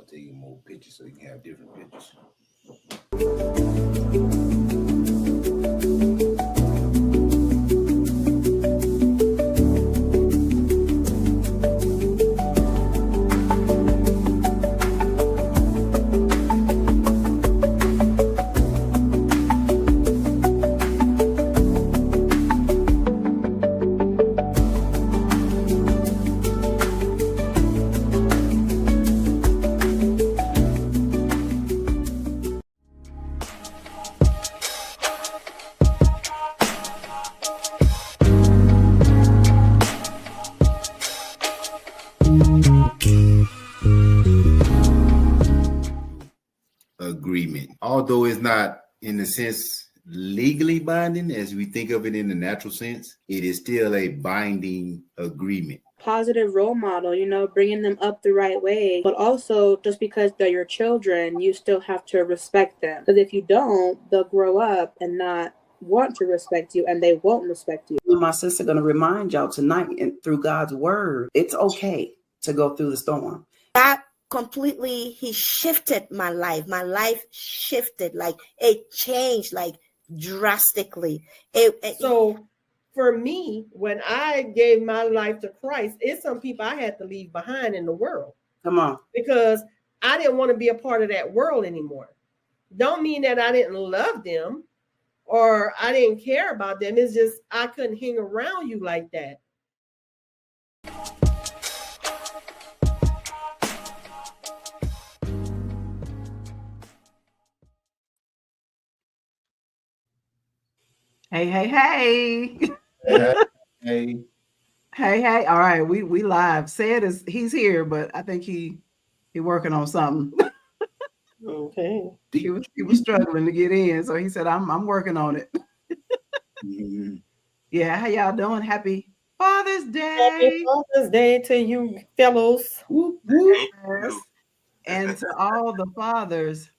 to take more pictures so you can have different pictures. Agreement. Although it's not in the sense legally binding as we think of it in the natural sense, it is still a binding agreement. Positive role model, bringing them up the right way. But also, just because they're your children, you still have to respect them. Because if you don't, they'll grow up and not want to respect you, and they won't respect you. My sister going to remind y'all tonight, and through God's word, it's okay to go through the storm. That completely, he shifted my life. My life shifted, like it changed, like drastically. So for me, when I gave my life to Christ, it's some people I had to leave behind in the world. Come on. Because I didn't want to be a part of that world anymore. Don't mean that I didn't love them or I didn't care about them. It's just I couldn't hang around you like that. Hey. Hey. All right, we live. He's here, but I think he working on something. Okay. He was struggling to get in, so he said, I'm working on it. Mm-hmm. Yeah, how y'all doing? Happy Father's Day. Happy Father's Day to you fellows. Whoop, whoop. Yes. And to all the fathers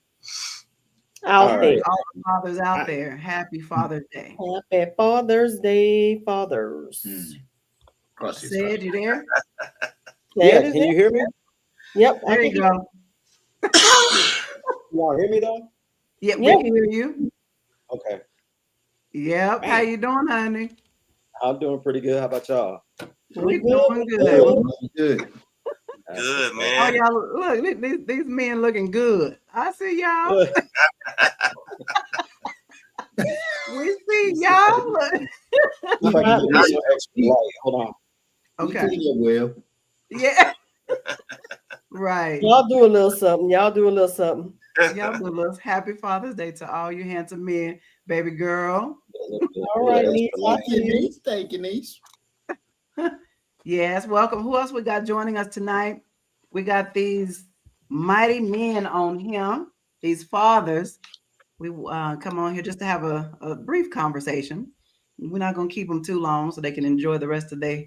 Out there. all the fathers out there, happy Father's Day. Happy Father's Day, fathers. Said, you there? Yeah, can you hear me? Yep. There you go. Y'all hear me though? Yeah, we can hear you. Okay. Yep. How you doing, honey? I'm doing pretty good. How about y'all? We doing good. Good. Good, man. Oh, y'all, look, these men looking good. I see y'all. We see y'all. If I can get some extra light. Hold on. Okay. Well. Yeah. Right. Y'all do a little something. Y'all do a little happy Father's Day to all you handsome men, baby girl. All right, niece. Thank you, niece. Yes, welcome. Who else we got joining us tonight? We got these mighty men on here, these fathers. We come on here just to have a brief conversation. We're not going to keep them too long so they can enjoy the rest of their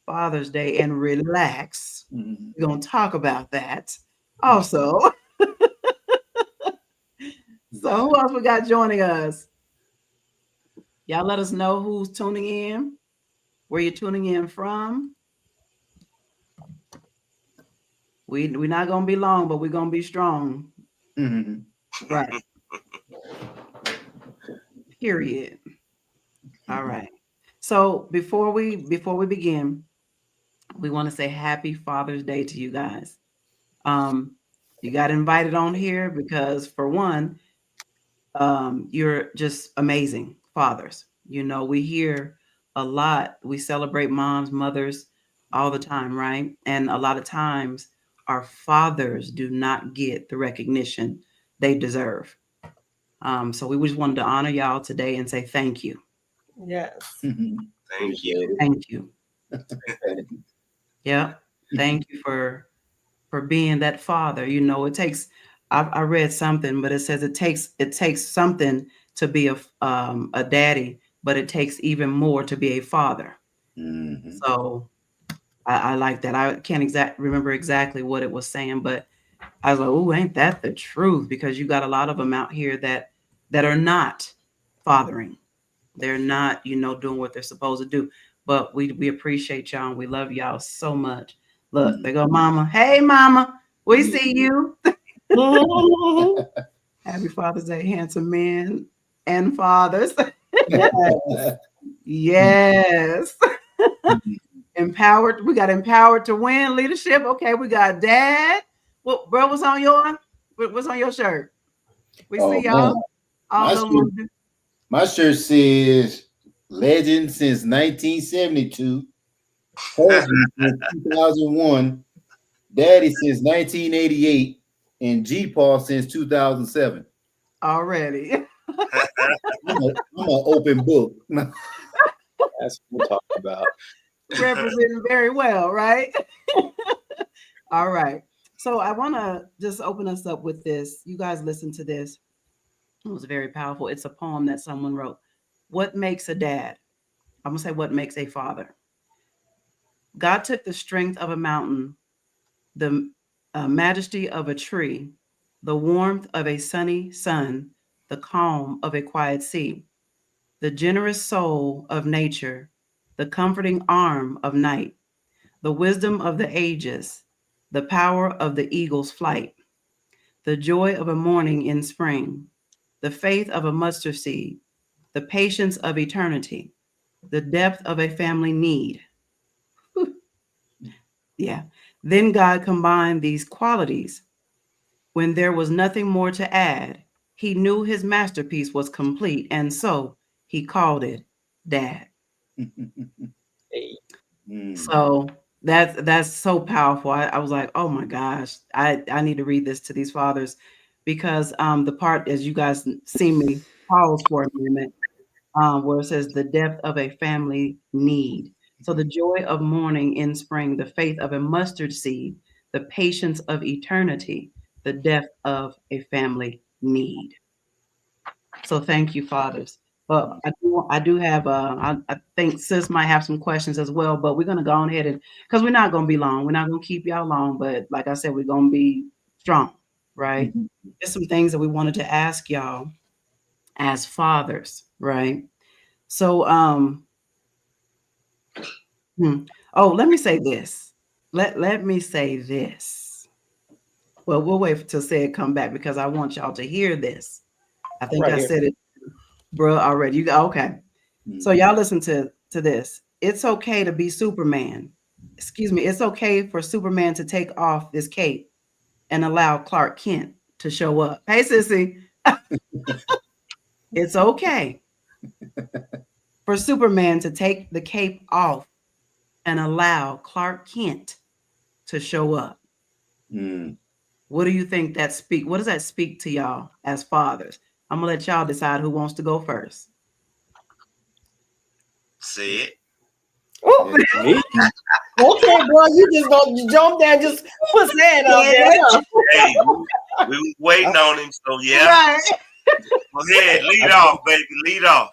Father's Day and relax. Mm-hmm. We're going to talk about that also. So who else we got joining us? Y'all let us know who's tuning in, where you're tuning in from. We're not going to be long, but we're going to be strong. Mm-hmm. Right. Period. All right. So before we begin, we want to say happy Father's Day to you guys. You got invited on here because, for one, you're just amazing fathers. We hear a lot. We celebrate moms, mothers all the time, right? And a lot of times our fathers do not get the recognition they deserve. So we just wanted to honor y'all today and say thank you. Yes. Mm-hmm. Thank you. Thank you. Yeah. Thank you for being that father. It takes, I read something, but it says it takes something to be a daddy, but it takes even more to be a father. Mm-hmm. So I like that. I can't remember exactly what it was saying, but I was like, oh, ain't that the truth? Because you got a lot of them out here that are not fathering. They're not, doing what they're supposed to do. But we appreciate y'all and we love y'all so much. Look, they go, Mama. Hey, Mama. We see you. Happy Father's Day, handsome men and fathers. Yes. Empowered. We got empowered to win leadership. Okay, we got dad. What, bro? What's on your shirt? We see y'all. My shirt says legend since 1972, husband since 2001, daddy since 1988, and G-Paw since 2007. Already. I'm an open book. That's what we're talking about. Representing very well, right? All right. So I want to just open us up with this. You guys listen to this. It was very powerful. It's a poem that someone wrote. What makes a dad? I'm going to say what makes a father. God took the strength of a mountain, the majesty of a tree, the warmth of a sunny sun, the calm of a quiet sea, the generous soul of nature, the comforting arm of night, the wisdom of the ages, the power of the eagle's flight, the joy of a morning in spring, the faith of a mustard seed, the patience of eternity, the depth of a family need. Yeah. Then God combined these qualities. When there was nothing more to add, he knew his masterpiece was complete, and so he called it Dad. So that's so powerful. I was like, oh my gosh, I need to read this to these fathers, because the part, as you guys see me pause for a moment, where it says the depth of a family need. So the joy of morning in spring, the faith of a mustard seed, the patience of eternity, the depth of a family need. So thank you, fathers. But I do have I think sis might have some questions as well, but we're gonna go on ahead, and because we're not gonna be long, we're not gonna keep y'all long, but like I said, we're gonna be strong, right? There's some things that we wanted to ask y'all as fathers, right? So let me say this. Let me say this. Well, we'll wait till Sid come back, because I want y'all to hear this. I think I said it, bro, already. You go, okay. So y'all listen to this. It's okay to be Superman. Excuse me. It's okay for Superman to take off this cape and allow Clark Kent to show up. Hey, sissy. It's okay for Superman to take the cape off and allow Clark Kent to show up. What do you think that speak? What does that speak to y'all as fathers? I'm gonna let y'all decide who wants to go first. Say it. Oh, okay, bro, you just gonna jump there and just put that out there. Hey, we was waiting on him, so yeah. Right. Go ahead, lead off, baby, lead off.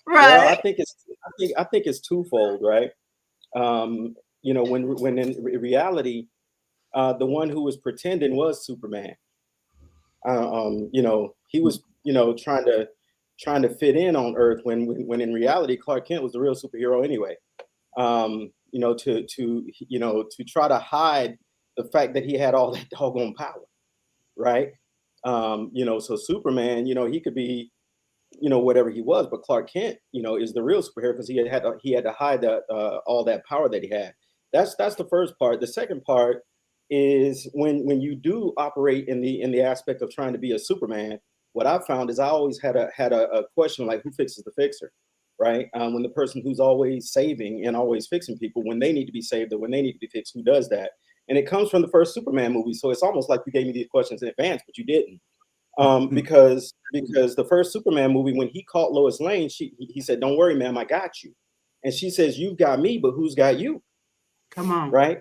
Right. Well, I think it's twofold, right? You know, when in reality, the one who was pretending was Superman. You know, he was, you know, trying to fit in on Earth when in reality Clark Kent was the real superhero anyway. You know, to try to hide the fact that he had all that doggone power, right? You know, so Superman, you know, he could be, you know, whatever he was, but Clark Kent, you know, is the real superhero because he had to hide that all that power that he had. That's the first part. The second part is when you do operate in the aspect of trying to be a Superman. What I found is I always had a question like, who fixes the fixer, right? When the person who's always saving and always fixing people when they need to be saved or when they need to be fixed, who does that? And it comes from the first Superman movie. So it's almost like you gave me these questions in advance, but you didn't. Because the first Superman movie, when he caught Lois Lane, he said, "Don't worry, ma'am, I got you." And she says, "You've got me, but who's got you?" Come on. Right?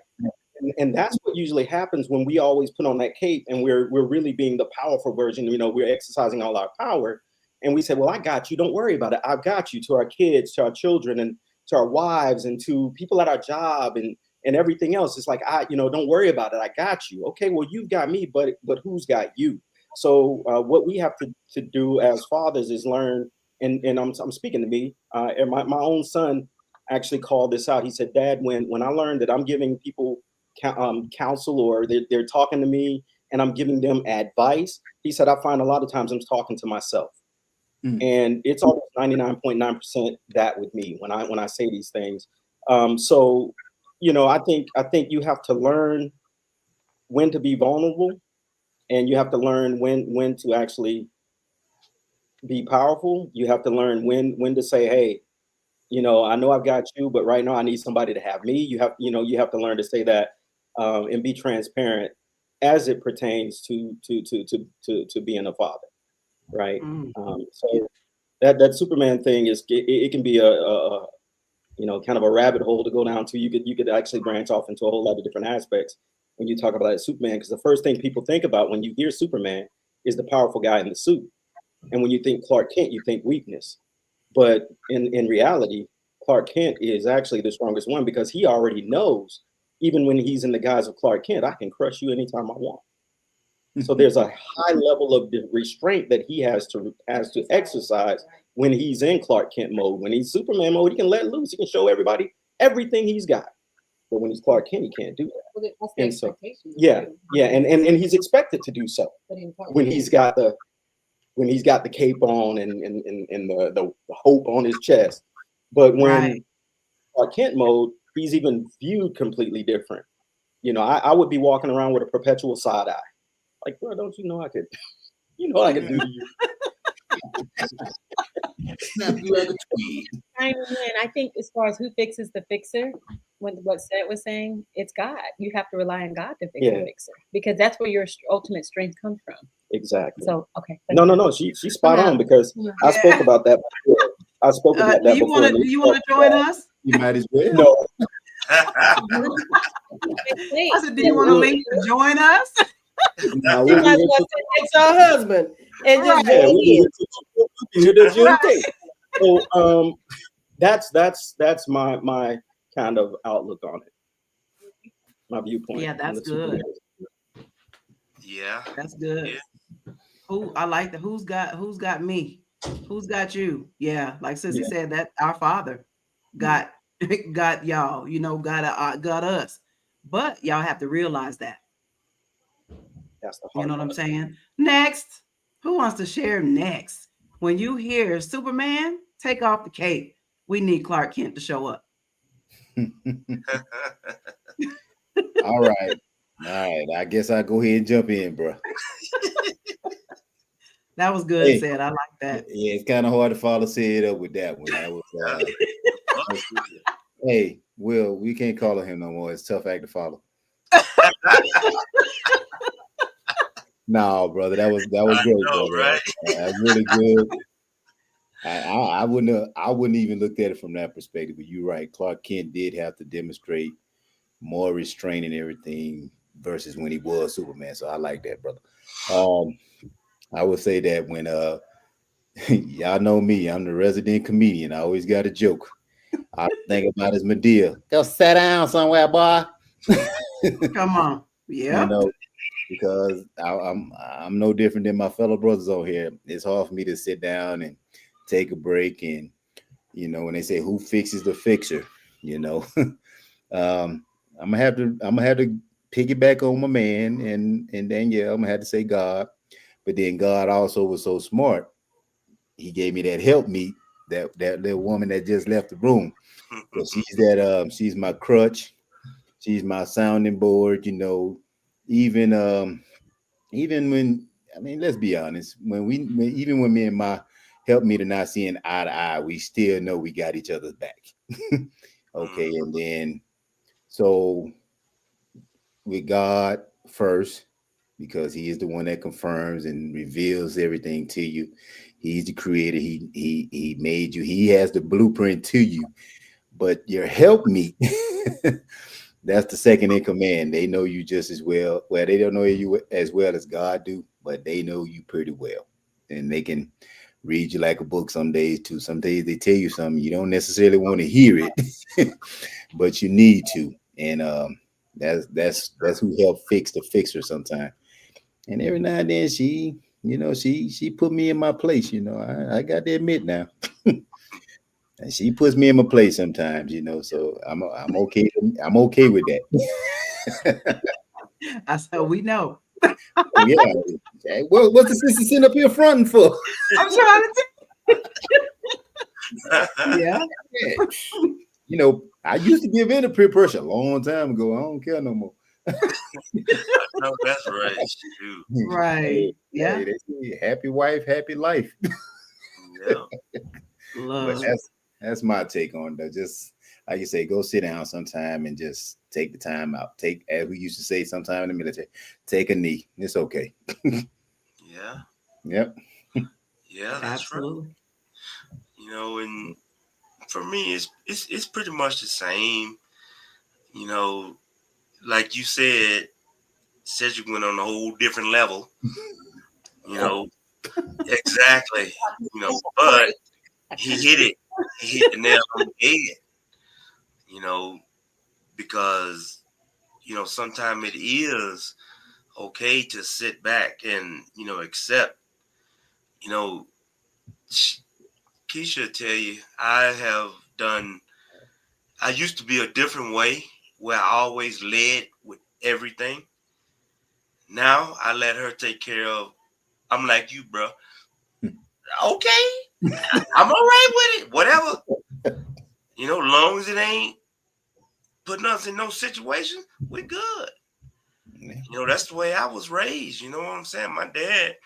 And that's what usually happens when we always put on that cape and we're really being the powerful version. You know, we're exercising all our power. And we say, "Well, I got you. Don't worry about it. I've got you," to our kids, to our children, and to our wives, and to people at our job and everything else. It's like, don't worry about it. I got you. Okay, well, you've got me, but who's got you? So what we have to do as fathers is learn, and I'm speaking to me, and my own son actually called this out. He said, "Dad, when I learned that I'm giving people counsel, or they're talking to me and I'm giving them advice. He said, I find a lot of times I'm talking to myself. And it's almost 99.9% that with me when I say these things. So, you know, I think you have to learn when to be vulnerable, and you have to learn when to actually be powerful. You have to learn when to say, hey, you know, I know I've got you, but right now I need somebody to have me. You have to learn to say that, and be transparent as it pertains to being a father, right? So that Superman thing it can be a you know, kind of a rabbit hole to go down to. You could actually branch off into a whole lot of different aspects when you talk about Superman, because the first thing people think about when you hear Superman is the powerful guy in the suit, and when you think Clark Kent, you think weakness. But in reality, Clark Kent is actually the strongest one, because he already knows, even when he's in the guise of Clark Kent, I can crush you anytime I want. So there's a high level of restraint that he has to exercise when he's in Clark Kent mode. When he's Superman mode, he can let loose. He can show everybody everything he's got. But when he's Clark Kent, he can't do that. Well, that's the expectation. Yeah, and he's expected to do so when he's got the cape on and the hope on his chest. But when Clark Kent mode, he's even viewed completely different. You know, I would be walking around with a perpetual side eye. Like, bro, don't you know I could do to you? Snap you like a tweet. I think as far as who fixes the fixer, what Seth was saying, it's God. You have to rely on God to fix the fixer, because that's where your ultimate strength comes from. Exactly. So, okay. No, she's spot on, because I spoke about that before. I spoke about that before. Do you want to join us? You might as well. No. I said, do you want to link to join us? Now, You might as well say it's our husband and just So that's my kind of outlook on it. My viewpoint. Yeah, that's good. Yeah, that's good. Yeah. Who I like that. Who's got me? Who's got you? Yeah, like Sissy said, that our Father got y'all. You know, got us. But y'all have to realize that. That's the hard You know what I'm part. saying? Next, who wants to share next? When you hear Superman, take off the cape. We need Clark Kent to show up. All right. I guess I'll go ahead and jump in, bro. That was good, said. I like that. Yeah, it's kind of hard to follow Sid up with that one. That was, hey, Will, we can't call him no more. It's a tough act to follow. No, brother, that was great, brother. Right? That's really good. I wouldn't even look at it from that perspective. But you're right. Clark Kent did have to demonstrate more restraint and everything versus when he was Superman. So I like that, brother. I would say that when y'all know me, I'm the resident comedian. I always got a joke. I think about his Medea. Go sit down somewhere, boy. Come on. Yeah. You know, because I'm no different than my fellow brothers on here. It's hard for me to sit down and take a break. And, you know, when they say who fixes the fixer, you know, I'm gonna have to piggyback on my man, and then I'm gonna have to say God. But then God also was so smart. He gave me that help me, that little woman that just left the room. So she's my crutch. She's my sounding board, you know. Even when, I mean, let's be honest, when me and my help me to not seeing eye to eye, we still know we got each other's back. Okay, and then so with God first, because he is the one that confirms and reveals everything to you. He's the creator. He made you. He has the blueprint to you. But your helpmeet, that's the second in command. They know you just as well. Well, they don't know you as well as God do, but they know you pretty well. And they can read you like a book some days too. Some days they tell you something you don't necessarily want to hear it, but you need to. And that's who helped fix the fixer sometimes. And every now and then she put me in my place. You know, I got to admit now. And she puts me in my place sometimes, you know, so I'm okay. I'm okay with that. I said, we know. Yeah. Hey, what's the sister sitting up here fronting for? I'm trying to yeah. You know, I used to give in to peer pressure a long time ago. I don't care no more. No, that's right. Shoot. Right. Yeah. Hey, they say, happy wife, happy life. Yeah. Love. But that's my take on that. Just like you say, go sit down sometime and just take the time out. Take, as we used to say sometime in the military, take a knee. It's okay. Yeah. Yep. Yeah, that's Absolutely. right. You know, and for me, it's pretty much the same. You know, like you said, Cedric went on a whole different level. You know, exactly. You know, but he hit it. He hit the nail on the head. You know, because sometimes it is okay to sit back and accept. You know, Keisha tell you, I used to be a different way where I always led with everything. Now I let her take care of. I'm like you, bro. Okay, I'm all right with it. Whatever. Long as it ain't putting us in no situation, we're good. That's the way I was raised. You know what I'm saying? My dad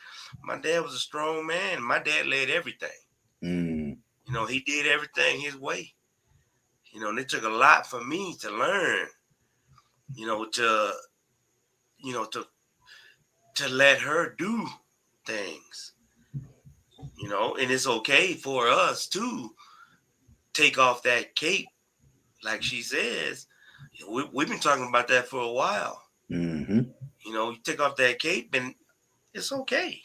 was a strong man. My dad led everything. He did everything his way. And it took a lot for me to learn, to let her do things, and it's okay for us to take off that cape, like she says. We've been talking about that for a while. You take off that cape and it's okay.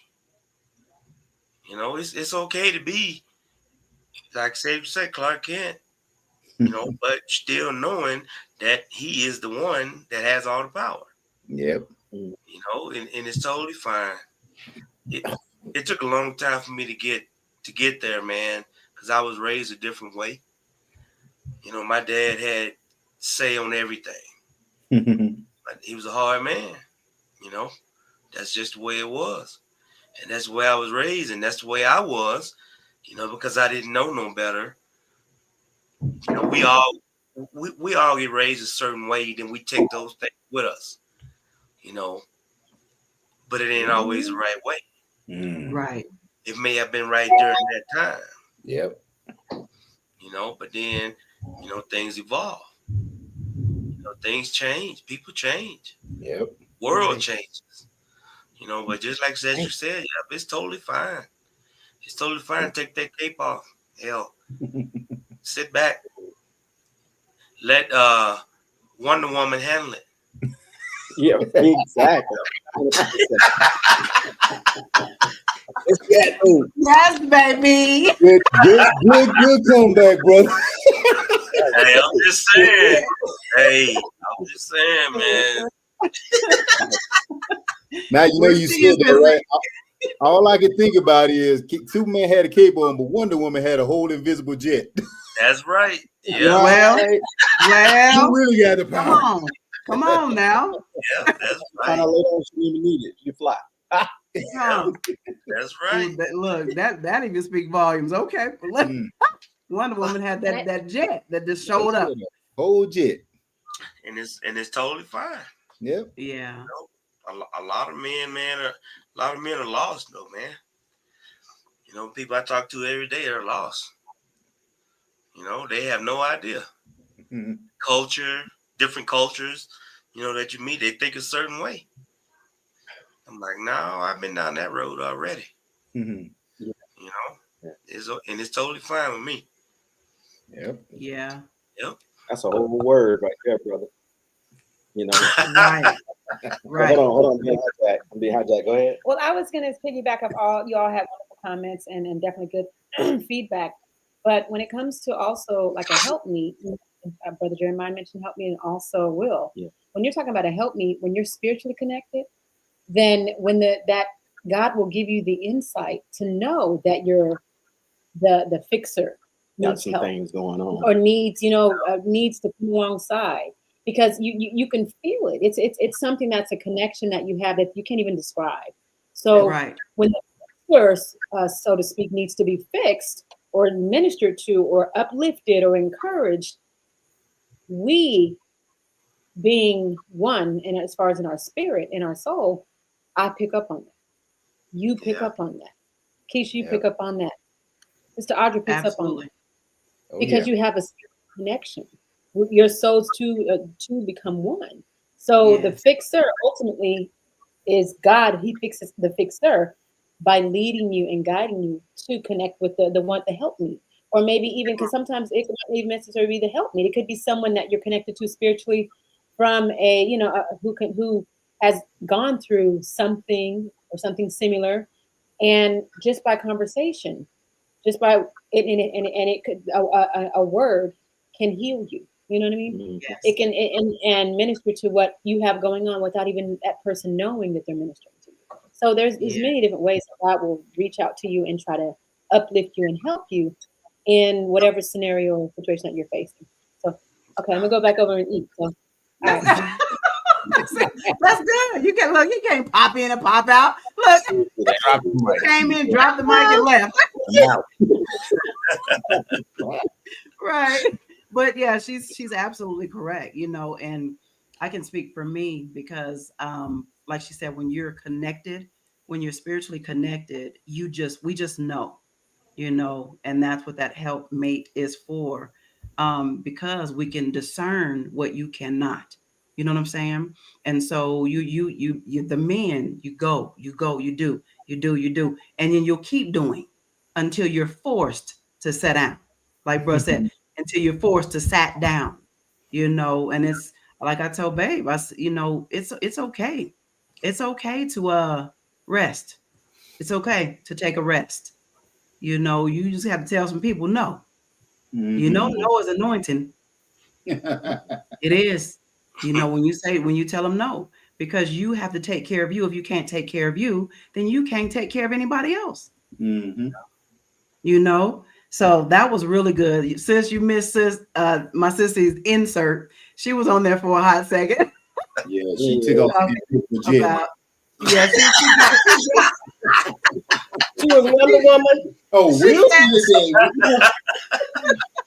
It's okay to be, like you said, Clark Kent, but still knowing that he is the one that has all the power. Yep. And it's totally fine. It took a long time for me to get there, man, because I was raised a different way. My dad had say on everything. But he was a hard man. That's just the way it was. And that's the way I was raised, and that's the way I was, because I didn't know no better. We all get raised a certain way, then we take those things with us. But it ain't always the right way. Right. It may have been right during that time. Yep. But then, things evolve. Things change. People change. Yep. World changes. But just like Cedric said, it's totally fine. It's totally fine. Take that cape off. Hell, sit back. Let Wonder Woman handle it. Yeah, exactly. Yes, baby. Good comeback, brother. Hey, I'm just saying, man. Now you said that, right? All I can think about is Superman had a cape on, but Wonder Woman had a whole invisible jet. That's right. Yeah. Well, you really got the power. Come on now. Yeah, that's right. Later on, she didn't even need it. You fly. Yeah, that's right. Look, that even speak volumes. Okay. Wonder Woman had that jet that just showed up. Whole jet. And it's totally fine. Yep. Yeah. A lot of men, man, are lost though, man. People I talk to every day are lost. They have no idea. Culture, different cultures, that you meet, they think a certain way. I'm like, no, I've been down that road already. It's totally fine with me. Yep. Yeah. Yep. That's a whole word right there, brother. Right. Right. Hold on. I'm being hijacked. Go ahead. Well, I was going to piggyback up you all have wonderful comments and definitely good feedback. But when it comes to also like a help me, Brother Jeremiah mentioned help me and also Will. Yeah. When you're talking about a help me, when you're spiritually connected, then when that God will give you the insight to know that you're the fixer Got needs some help things going on. or needs to come alongside. because you can feel it. It's something that's a connection that you have that you can't even describe. So Right. when the fixer, so to speak, needs to be fixed or ministered to or uplifted or encouraged, we being one, and as far as in our spirit, in our soul, I pick up on that. You pick up on that. Keisha, you pick up on that. Mr. Audrey picks up on that. Because you have a spiritual connection. Your souls to become one. So the fixer ultimately is God. He fixes the fixer by leading you and guiding you to connect with the one to help me. Or maybe even, because sometimes it not even necessarily be the help me. It could be someone that you're connected to spiritually from who has gone through something or something similar, and just by conversation, just by it, and it could a word can heal you. You know what I mean? Yes. It can and minister to what you have going on without even that person knowing that they're ministering to you. So there's many different ways that God will reach out to you and try to uplift you and help you in whatever scenario or situation that you're facing. So, okay, I'm gonna go back over and eat. So, all right. That's good. You can't pop in and pop out. Look, you came in, dropped the mic, and left. Right. But yeah, she's absolutely correct, and I can speak for me because like she said, when you're connected, when you're spiritually connected, we just know, and that's what that helpmate is for. Because we can discern what you cannot. You know what I'm saying? And so you the men, you go, you do, and then you'll keep doing until you're forced to sit down. Like bro said, until you're forced to sat down, and it's like I told babe, it's okay. It's okay to rest. It's okay to take a rest. You just have to tell some people no. No is anointing. It is. When you tell them no, because you have to take care of you. If you can't take care of you, then you can't take care of anybody else. So that was really good. Sis, you missed my sister's insert. She was on there for a hot second. Yeah, she took off about. Yeah, she was Wonder Woman. Oh, Will Smith.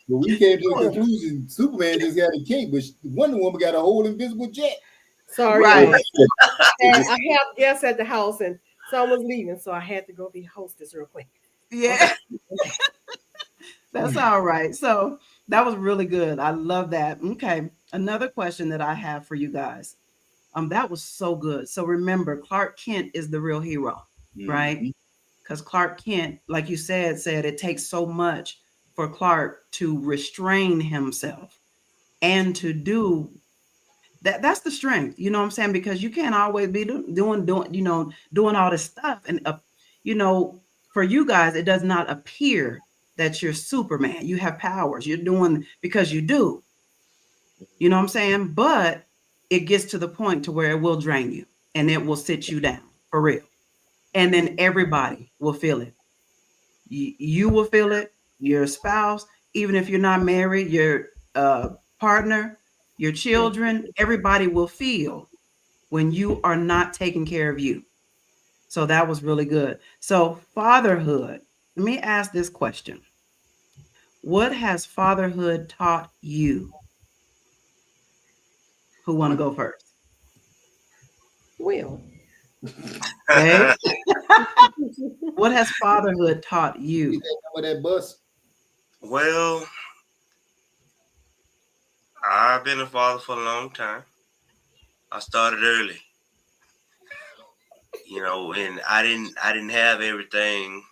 But we came to the conclusion Superman just got a cape, but Wonder Woman got a whole invisible jet. Sorry, right. I have guests at the house and someone's leaving, so I had to go be hostess real quick. Yeah. Okay. That's all right. So that was really good. I love that. Okay. Another question that I have for you guys. That was so good. So remember, Clark Kent is the real hero, right? Because Clark Kent, like you said it takes so much for Clark to restrain himself and to do that. That's the strength, you know what I'm saying? Because you can't always be doing all this stuff. And, for you guys, it does not appear that you're Superman. You have powers. You're doing because you do. You know what I'm saying? But it gets to the point to where it will drain you and it will sit you down for real. And then everybody will feel it. You will feel it, your spouse, even if you're not married, your partner, your children, everybody will feel when you are not taking care of you. So that was really good. So fatherhood, let me ask this question. What has fatherhood taught you? Who want to go first? Will. Okay. What has fatherhood taught you? With that bus. Well, I've been a father for a long time. I started early, and I didn't have everything,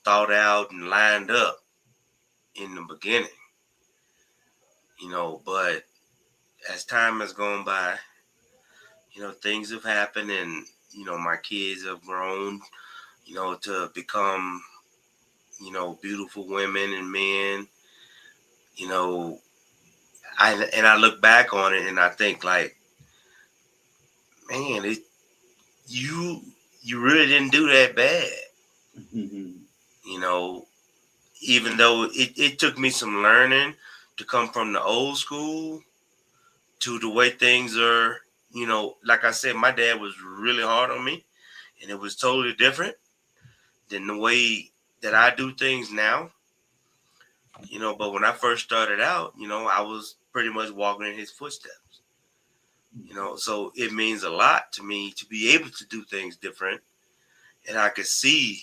thought out and lined up in the beginning, but as time has gone by, things have happened and, my kids have grown, to become, beautiful women and men, I look back on it and I think like, man, you really didn't do that bad. Even though it took me some learning to come from the old school, to the way things are, you know, like I said, my dad was really hard on me, and it was totally different than the way that I do things now. You know, but when I first started out, you know, I was pretty much walking in his footsteps. You know, so it means a lot to me to be able to do things different, and I could see,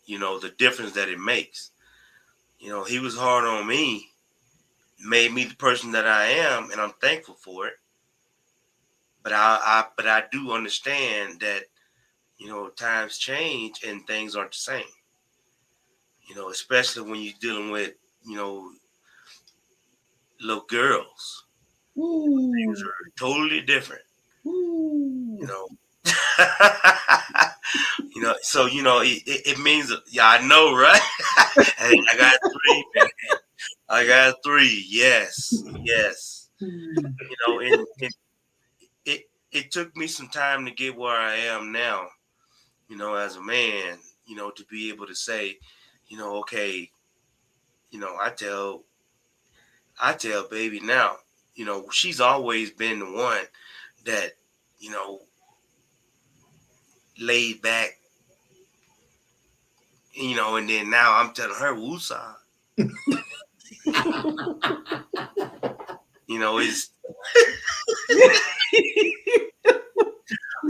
you know, the difference that it makes. You know, he was hard on me, made me the person that I am, and I'm thankful for it. But I do understand that, you know, times change and things aren't the same. You know, especially when you're dealing with, you know, little girls. Things are totally different. You know. You know, so you know, it means, yeah, I know, right? Hey, I got three, man. I got three. Yes, yes. You know, and it took me some time to get where I am now. You know, as a man, you know, to be able to say, you know, okay, you know, I tell baby now, you know, she's always been the one that, you know, laid back, you know, and then now I'm telling her woosah. You know, it's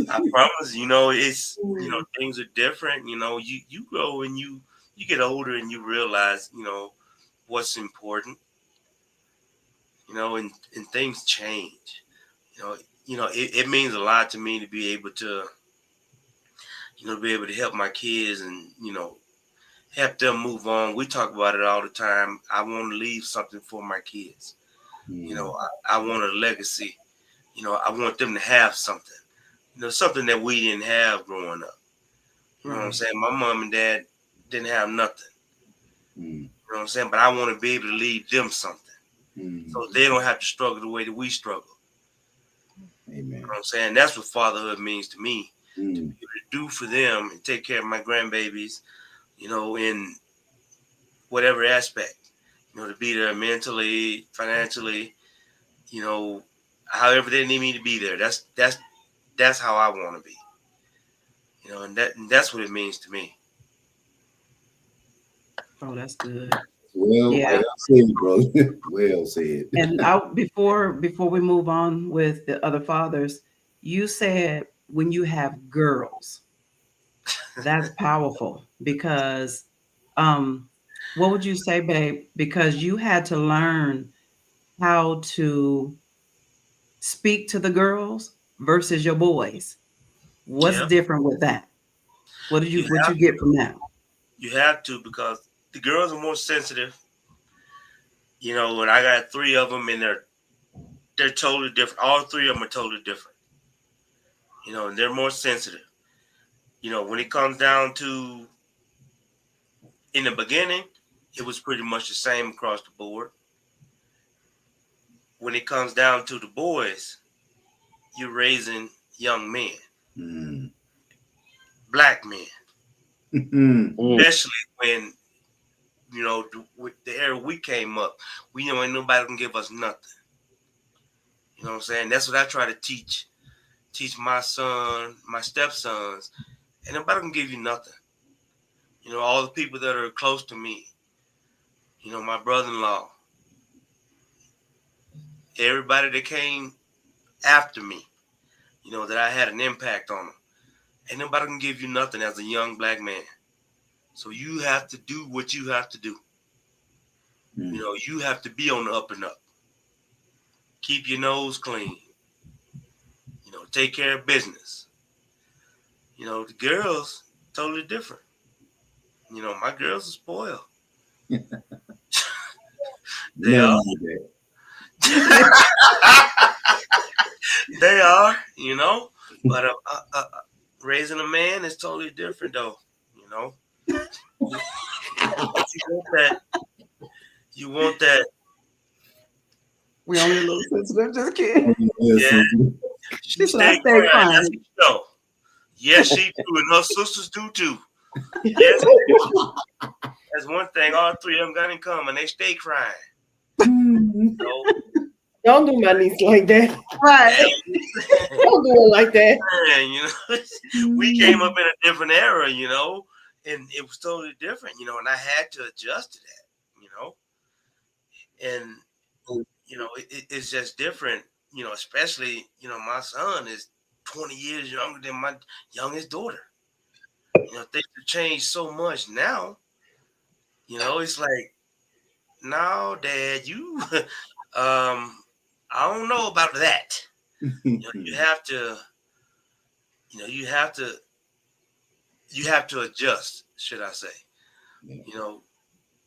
I promise, you know, it's, you know, things are different. You know, you grow and you get older and you realize, you know, what's important, you know, and things change. You know, it means a lot to me to be able to, you know, be able to help my kids and, you know, help them move on. We talk about it all the time. I want to leave something for my kids. You know, I want a legacy. You know, I want them to have something. You know, something that we didn't have growing up. You know what I'm saying? My mom and dad didn't have nothing. You know what I'm saying? But I want to be able to leave them something. So they don't have to struggle the way that we struggle. Amen. You know what I'm saying? That's what fatherhood means to me. To be able to do for them and take care of my grandbabies, you know, in whatever aspect. You know, to be there mentally, financially, you know, however they need me to be there. That's how I want to be. You know, and that's what it means to me. Oh, that's good. Well, Yeah. well said, bro. Well said. And before we move on with the other fathers, you said when you have girls, that's powerful because what would you say, babe? Because you had to learn how to speak to the girls versus your boys. What's Yeah. different with that? What you have get from that? You have to, because the girls are more sensitive. You know, and I got three of them, and they're totally different. All three of them are totally different. You know, and they're more sensitive. You know, when it comes down to, in the beginning, it was pretty much the same across the board. When it comes down to the boys, you're raising young men, black men, especially when, you know, with the era we came up, we know ain't nobody can give us nothing. You know what I'm saying? That's what I try to teach my son, my stepsons, and nobody can give you nothing. You know, all the people that are close to me, you know, my brother-in-law, everybody that came after me, you know, that I had an impact on them. Ain't nobody can give you nothing as a young black man. So you have to do what you have to do. You know, you have to be on the up and up. Keep your nose clean. You know, take care of business. You know, the girls, totally different. You know, my girls are spoiled. They are. They are, you know. But raising a man is totally different, though. You know, you want that. We only a little sensitive, just kidding. Yeah, she stay crying. That's the show. Yes, she do, and her sisters do too. Yes, that's one thing. All three of them got in common. They stay crying. You know? Don't do my niece like that. Right. Don't do it like that. Man, you know, we came up in a different era, you know, and it was totally different, you know, and I had to adjust to that, you know, and you know, it's just different, you know, especially, you know, my son is 20 years younger than my youngest daughter. You know, things have changed so much now. You know, it's like, no, Dad, you, I don't know about that. You know, you have to, you know, you have to adjust, should I say? Yeah. You know,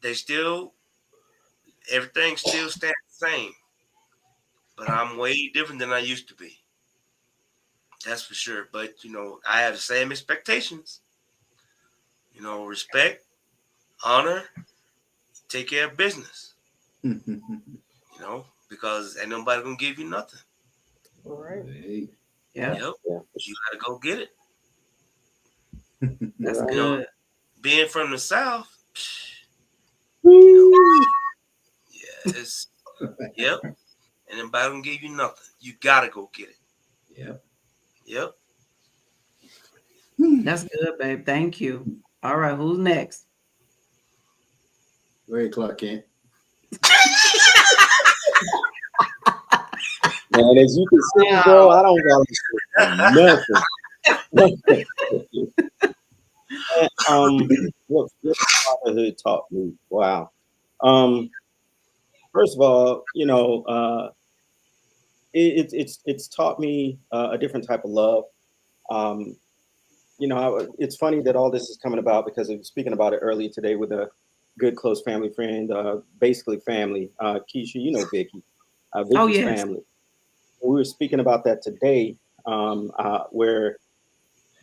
they still, everything still stands the same, but I'm way different than I used to be. That's for sure. But you know, I have the same expectations. You know, respect, honor, take care of business. You know, because ain't nobody gonna give you nothing. All right. Hey. Yeah, Yep, Yeah. you gotta go get it. that's Right. You know, good. being from the South, you know, yeah, it's yep, and nobody gonna give you nothing. You gotta go get it. Yep. Yep. That's good, babe. Thank you. All right, who's next? Go ahead, Clark Kent. And as you can see, bro, I don't got nothing. What fatherhood taught me? Wow. First of all, you know, it's taught me a different type of love. Um, you know, it's funny that all this is coming about because I was speaking about it earlier today with a good close family friend, basically family. Keisha, you know Vicky, Oh, Vicky's yes. family. We were speaking about that today, where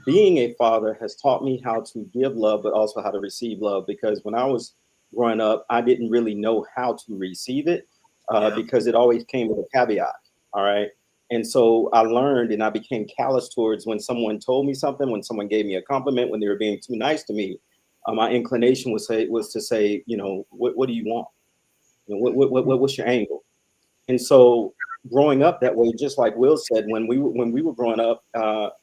being a father has taught me how to give love, but also how to receive love. Because when I was growing up, I didn't really know how to receive it Yep. because it always came with a caveat. All right. And so I learned and I became callous towards when someone told me something, when someone gave me a compliment, when they were being too nice to me. My inclination was to say, you know, what do you want? You know, what's your angle? And so growing up that way, just like Will said, when we were growing up,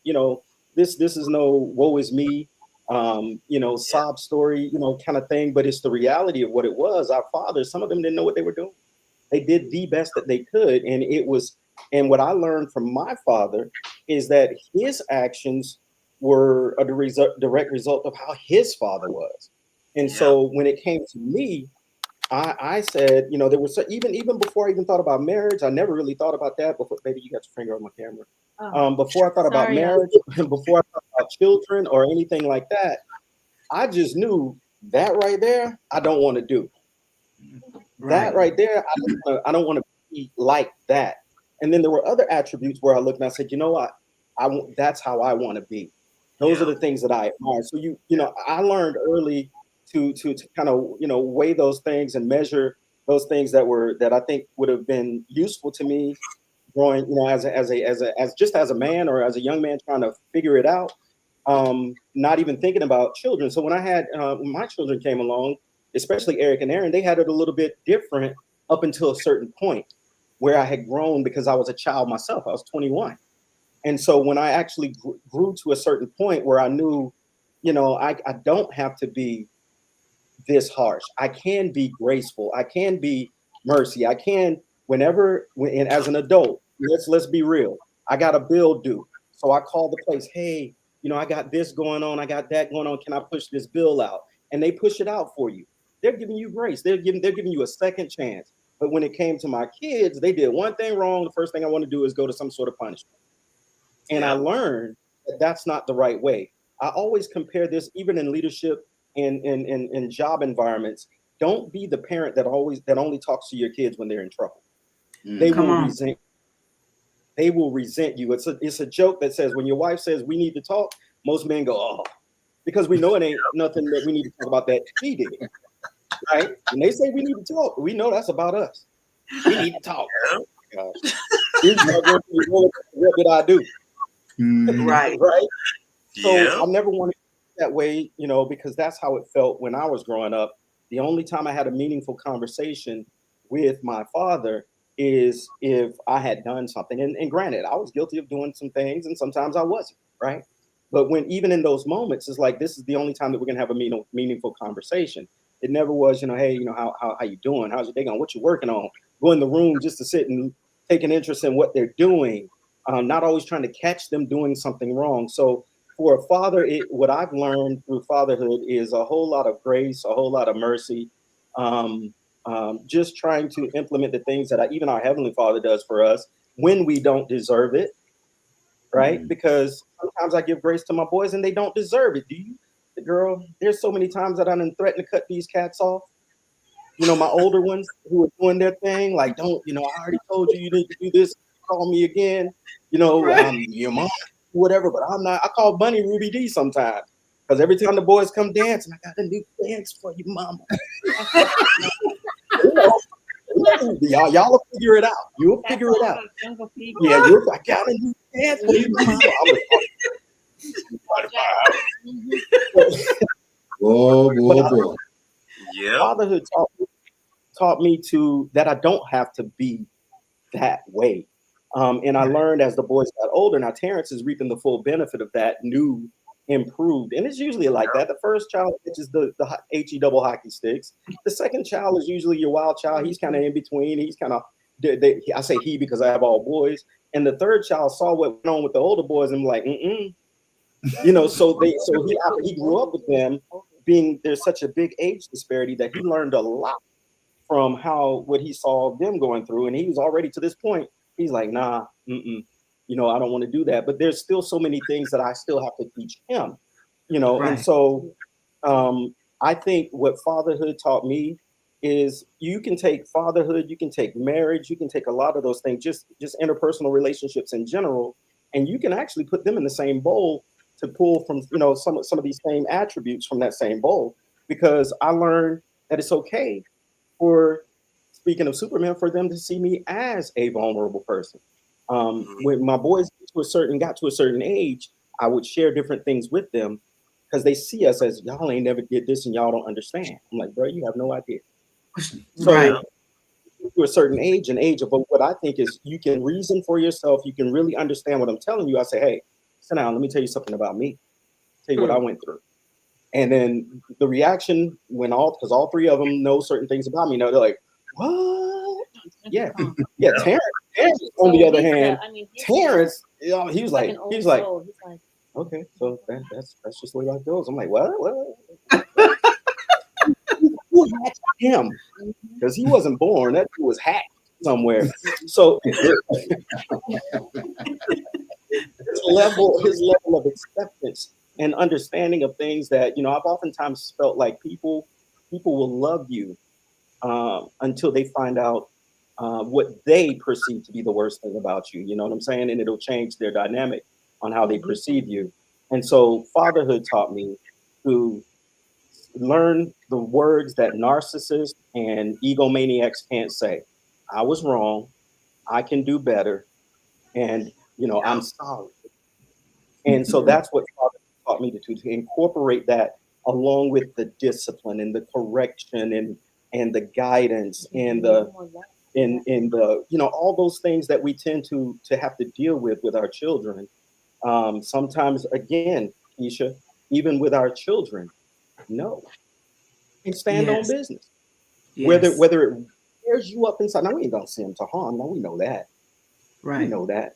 you know, this is no woe is me, you know, sob story, you know, kind of thing. But it's the reality of what it was. Our fathers, some of them didn't know what they were doing. They did the best that they could, and it was. And what I learned from my father is that his actions were a direct result of how his father was. And Yep. so when it came to me, I said, you know, there was even before I even thought about marriage, I never really thought about that. Before, baby, you got your finger on my camera. Before I thought about Sorry, marriage, before I thought about children or anything like that, I just knew that right there, I don't want to do. That right there, I don't want to be like that. And then there were other attributes where I looked and I said, you know what, that's how I want to be. Those are Yep. the things that I admire. So you know, I learned early to kind of, you know, weigh those things and measure those things that I think would have been useful to me growing, you know, as just as a man or as a young man trying to figure it out. Not even thinking about children. So when my children came along, especially Eric and Aaron, they had it a little bit different up until a certain point where I had grown because I was a child myself. I was 21. And so when I actually grew to a certain point where I knew, you know, I don't have to be this harsh. I can be graceful. I can be mercy. I can and as an adult, let's be real. I got a bill due. So I call the place, hey, you know, I got this going on, I got that going on. Can I push this bill out? And they push it out for you. They're giving you grace. They're giving you a second chance. But when it came to my kids, they did one thing wrong. The first thing I want to do is go to some sort of punishment. And I Yep. learned that that's not the right way. I always compare this, even in leadership and in job environments. Don't be the parent that only talks to your kids when they're in trouble. They Come will on. resent. They will resent you. It's a joke that says when your wife says we need to talk, most men go, oh, because we know it ain't nothing that we need to talk about that she did, right? When they say we need to talk, we know that's about us. We need to talk. Oh, gosh. What did I do? Right. Right? So Yep. I never wanted to be that way, you know, because that's how it felt when I was growing up. The only time I had a meaningful conversation with my father is if I had done something, and granted, I was guilty of doing some things, and sometimes I wasn't, right? But when even in those moments, it's like this is the only time that we're gonna have a meaningful conversation. It never was, hey, how you doing? How's your day going? What you working on? Go in the room just to sit and take an interest in what they're doing. Not always trying to catch them doing something wrong. So for a father, what I've learned through fatherhood is a whole lot of grace, a whole lot of mercy. Just trying to implement the things that even our Heavenly Father does for us when we don't deserve it, right? Mm-hmm. Because sometimes I give grace to my boys and they don't deserve it. Do you? Girl, there's so many times that I done threatened to cut these cats off. My older ones who are doing their thing, like, don't, I already told you need to do this, call me again, your mom, whatever, but I'm not. I call Bunny Ruby D sometimes. Because every time the boys come dancing, I got a new dance for you, mama. Y'all will figure it out. You'll figure it out. Yeah, I got a new dance for you, mama. Boy. Yeah. Fatherhood taught me that I don't have to be that way. And I learned as the boys got older. Now Terrence is reaping the full benefit of that new improved, and it's usually like that. The first child is the HE double hockey sticks. The second child is usually your wild child. He's kind of in between. He's kind of I say he because I have all boys. And the third child saw what went on with the older boys and like, so he grew up with them being there's such a big age disparity that he learned a lot from what he saw them going through, and he was already to this point. He's like, nah, I don't want to do that. But there's still so many things that I still have to teach him, Right. And so I think what fatherhood taught me is you can take fatherhood, you can take marriage, you can take a lot of those things, just interpersonal relationships in general, and you can actually put them in the same bowl to pull from, some of these same attributes from that same bowl. Because I learned that it's okay for, speaking of Superman, for them to see me as a vulnerable person. When my boys got to a certain age, I would share different things with them because they see us as y'all ain't never did this and y'all don't understand. I'm like, bro, you have no idea. So right. To a certain age, an age of what I think is you can reason for yourself, you can really understand what I'm telling you. I say, hey, sit down, let me tell you something about me. Tell you what I went through. And then the reaction because all three of them know certain things about me. They're like, what? Yeah. Yeah. Terrence on the other hand, Terrence, he was like, okay, so that's just the way life goes. I'm like, what? Who hatched him? Because he wasn't born. That dude was hatched somewhere. So his level of acceptance and understanding of things that, I've oftentimes felt like people will love you until they find out what they perceive to be the worst thing about you. You know what I'm saying? And it'll change their dynamic on how they perceive you. And so fatherhood taught me to learn the words that narcissists and egomaniacs can't say. I was wrong. I can do better. And, I'm sorry. And so that's what fatherhood taught me to do, to incorporate that along with the discipline and the correction and the guidance and the all those things that we tend to have to deal with our children. Sometimes, again, Keisha, even with our children, no, and stand on business. Yes. Whether it tears you up inside. Now we ain't gonna send them to harm. Now we know that. Right. We know that.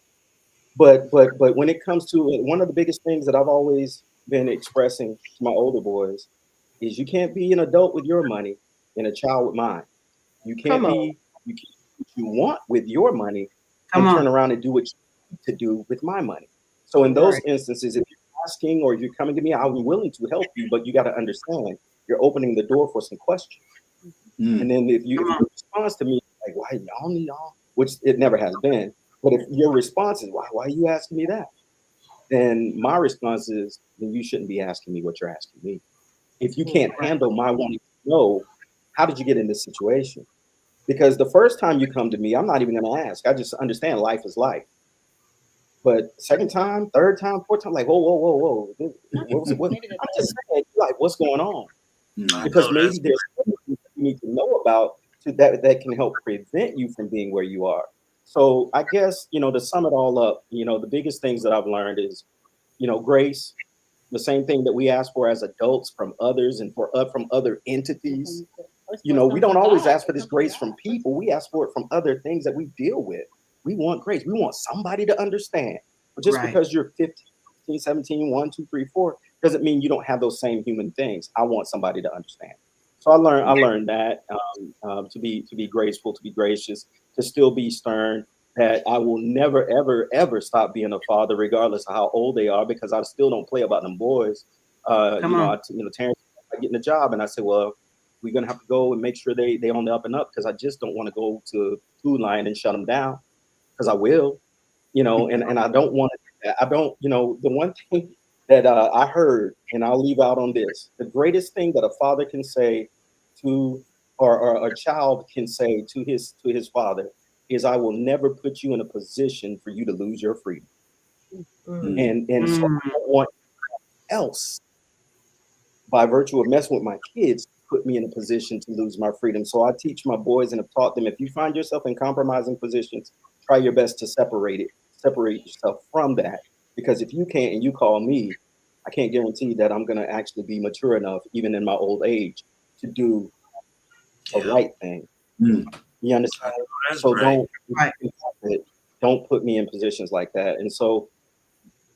But when it comes to one of the biggest things that I've always been expressing to my older boys is you can't be an adult with your money and a child with mine. You can't be what you want with your money and turn around and do what you need to do with my money. So in those instances, if you're asking or you're coming to me, I'm willing to help you, but you got to understand you're opening the door for some questions. And then if your response to me like, why y'all need all, which it never has been, but if your response is why are you asking me that? Then my response is, then you shouldn't be asking me what you're asking me. If you can't handle my wanting to know, how did you get in this situation? Because the first time you come to me, I'm not even going to ask. I just understand life is life. But second time, third time, fourth time, like, whoa. I'm just saying, like, what's going on? Because maybe there's something you need to know about that can help prevent you from being where you are. So I guess, to sum it all up, the biggest things that I've learned is, grace, the same thing that we ask for as adults from others and from other entities. We don't always ask for this grace from people. We ask for it from other things that we deal with. We want grace. We want somebody to understand. But just because you're 15, 17, 1, 2, 3, 4, doesn't mean you don't have those same human things. I want somebody to understand. So I learned that to be graceful, to be gracious, to still be stern, that I will never, ever, ever stop being a father, regardless of how old they are, because I still don't play about them boys. Terrence, I getting a job, and I said, well, we're gonna have to go and make sure they on the up and up, because I just don't want to go to Food Line and shut them down, because I will, and I don't want to. I don't, the one thing that I heard, and I'll leave out on this: the greatest thing that a father can say to, or a child can say to his father, is, I will never put you in a position for you to lose your freedom. And so I don't want else, by virtue of messing with my kids, put me in a position to lose my freedom. So I teach my boys and have taught them, if you find yourself in compromising positions, try your best to separate yourself from that. Because if you can't, and you call me, I can't guarantee that I'm going to actually be mature enough, even in my old age, to do a right thing. You understand? So don't put me in positions like that. And so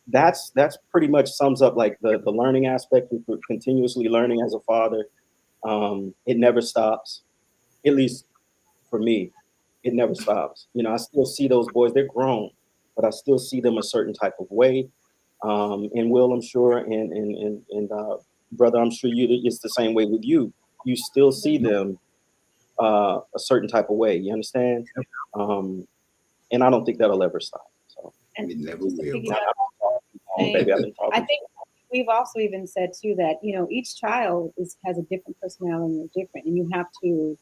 that's pretty much sums up like the learning aspect. We're continuously learning as a father. It never stops. At least for me, it never stops. I still see those boys, they're grown, but I still see them a certain type of way. And Will, I'm sure, and brother, I'm sure it's the same way with you. You still see them a certain type of way. You understand? And I don't think that'll ever stop. So it never will. I think we've also even said too that each child has a different personality and different, and you have to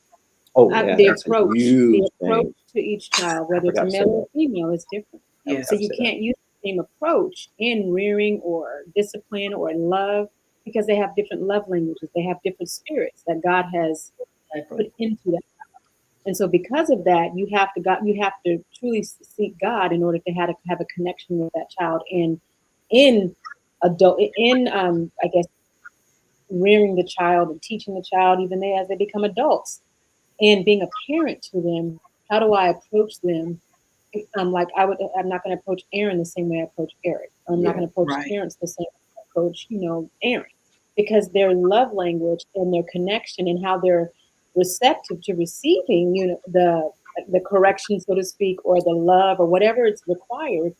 the approach to each child, whether it's a male or female, is different. So you can't use the same approach in rearing or discipline or in love, because they have different love languages. They have different spirits that God has put into that. And so because of that, you have to truly seek God in order to have a connection with that child in I guess rearing the child and teaching the child even as they become adults, and being a parent to them. How do I approach them? I'm not going to approach Aaron the same way I approach Eric. I'm not going to approach parents the same way I approach Aaron, because their love language and their connection and how they're receptive to receiving the correction, so to speak, or the love or whatever it's required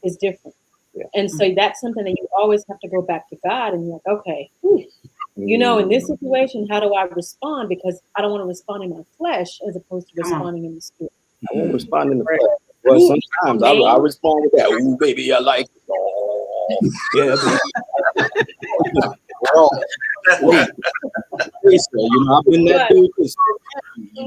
is different. And so that's something that you always have to go back to God and you're like, okay, in this situation, how do I respond? Because I don't want to respond in my flesh as opposed to responding in the spirit. I won't respond in the flesh. Well, sometimes I respond with that. Ooh, baby, I like it. Oh, yeah, baby. I've been that dude. You're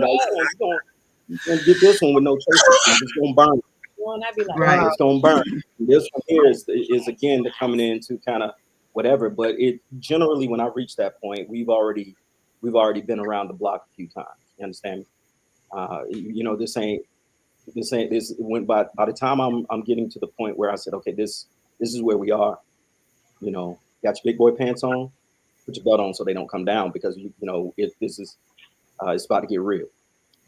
gonna get this one with no traces. It's gonna burn. It's gonna burn. This one here is again coming into kind of whatever. But it generally, when I reach that point, we've already been around the block a few times. You understand? This went by the time I'm getting to the point where I said, okay, this is where we are. Got your big boy pants on, put your belt on so they don't come down, because if this is it's about to get real.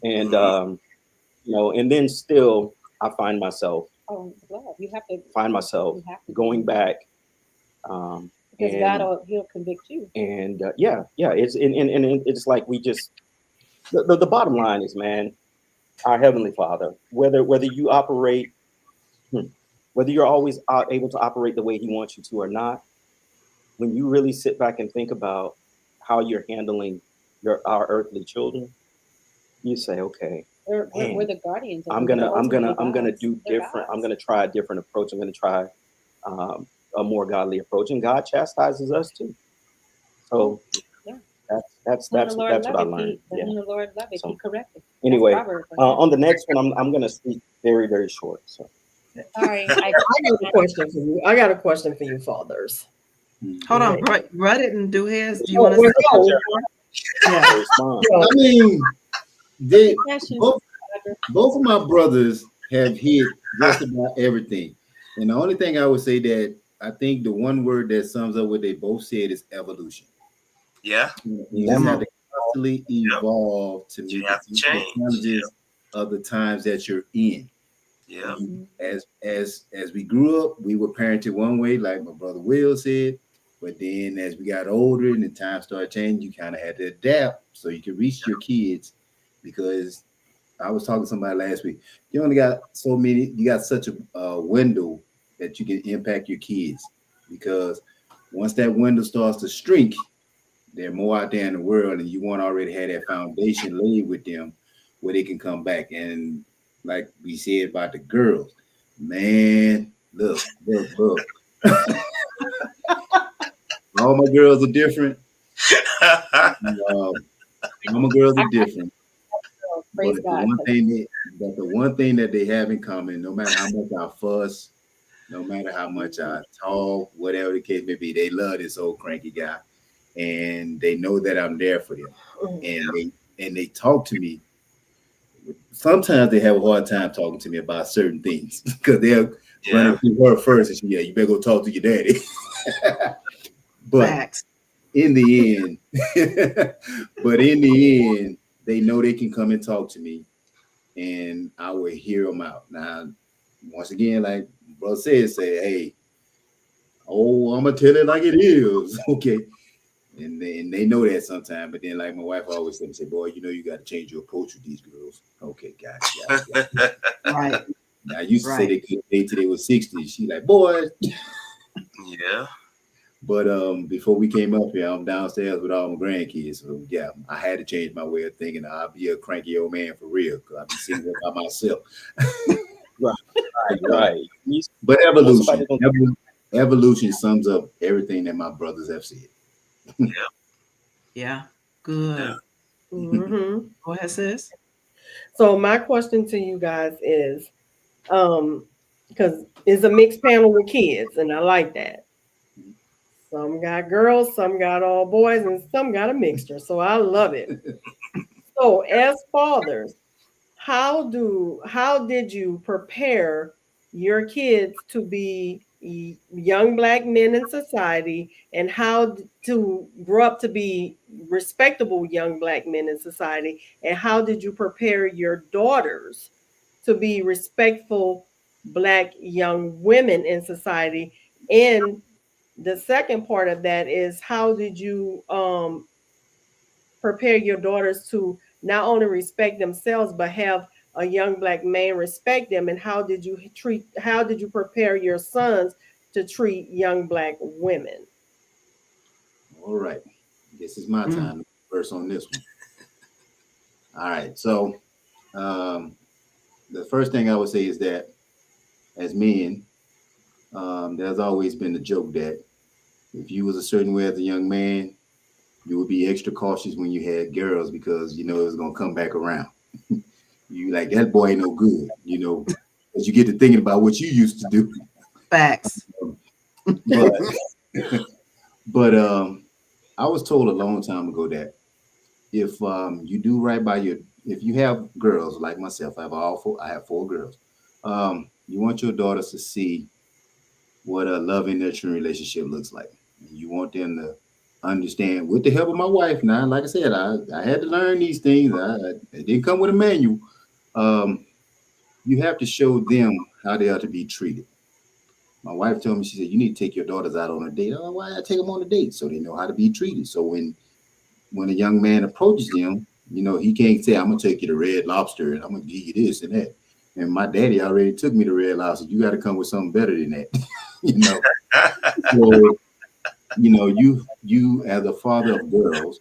And and then still I find myself going back because God he'll convict you. And it's like we just the bottom line is, man, our Heavenly Father, whether you operate, whether you're always able to operate the way He wants you to or not, when you really sit back and think about how you're handling our earthly children, you say, okay, we're the guardians. I'm gonna do different. I'm gonna try a different approach. I'm gonna try a more godly approach, and God chastises us too. So that's what I learned. The Lord loved it. He corrected. Anyway, on the next one, I'm gonna speak very, very short. So. Sorry, I got a question for you. I got a question for you, fathers. Hold on, Brett didn't do his. Do you want to? I mean, they Passion. both of my brothers have hit just about everything. And the only thing I would say that I think the one word that sums up what they both said is evolution. Yeah. You just have to constantly evolve to meet You have to the change. challenges of the times that you're in. Yeah. As we grew up, we were parented one way, like my brother Will said. But then as we got older and the time started changing, you kind of had to adapt so you could reach your kids. Because I was talking to somebody last week. You only got so many, you got such a window that you can impact your kids. Because once that window starts to shrink, they're more out there in the world, and you want to already have that foundation laid with them where they can come back. And like we said about the girls, man, look. All my girls are different. All my girls are different. Praise But God. the one thing that they have in common, no matter how much I fuss, no matter how much I talk, whatever the case may be, they love this old cranky guy, and they know that I'm there for them, and they talk to me. Sometimes they have a hard time talking to me about certain things because they'll run it through her first, and she, you better go talk to your daddy. But in the end, they know they can come and talk to me, and I will hear them out. Now, once again, like bro said, say, hey, I'm gonna tell it like it is, okay? And they know that sometimes, but then like my wife always say, boy, you got to change your approach with these girls. Okay, guys. Right. Now, I used to say they couldn't date till they were 60. She like, boy. Yeah. But before we came up here, I'm downstairs with all my grandkids. So yeah, I had to change my way of thinking. I'll be a cranky old man for real because I'll be sitting there by myself. Right. But evolution sums up everything that my brothers have said. Yeah. Good. Mm-hmm. Go ahead, sis. So my question to you guys is, because it's a mixed panel with kids, and I like that. Some got girls, some got all boys, and some got a mixture. So I love it. So as fathers, how did you prepare your kids to be young Black men in society, and how to grow up to be respectable young Black men in society? And how did you prepare your daughters to be respectful Black young women in society? And the second part of that is, how did you prepare your daughters to not only respect themselves but have a young Black man respect them? And how did you prepare your sons to treat young Black women? All right, this is my time to first on this one. All right, so the first thing I would say is that as men, there's always been the joke that if you was a certain way as a young man, you would be extra cautious when you had girls because it was gonna come back around. You like, that boy ain't no good, as you get to thinking about what you used to do. Facts. But I was told a long time ago that if you do right by if you have girls like myself, I have four girls. You want your daughters to see what a loving, nurturing relationship looks like. And you want them to understand, with the help of my wife. Now, like I said, I had to learn these things. It didn't come with a manual. You have to show them how they are to be treated. My wife told me, she said, you need to take your daughters out on a date. Oh, why I take them on a date? So they know how to be treated. So when a young man approaches them, he can't say, I'm going to take you to Red Lobster and I'm going to give you this and that. And my daddy already took me to Red Lobster. You got to come with something better than that. So, you as a father of girls,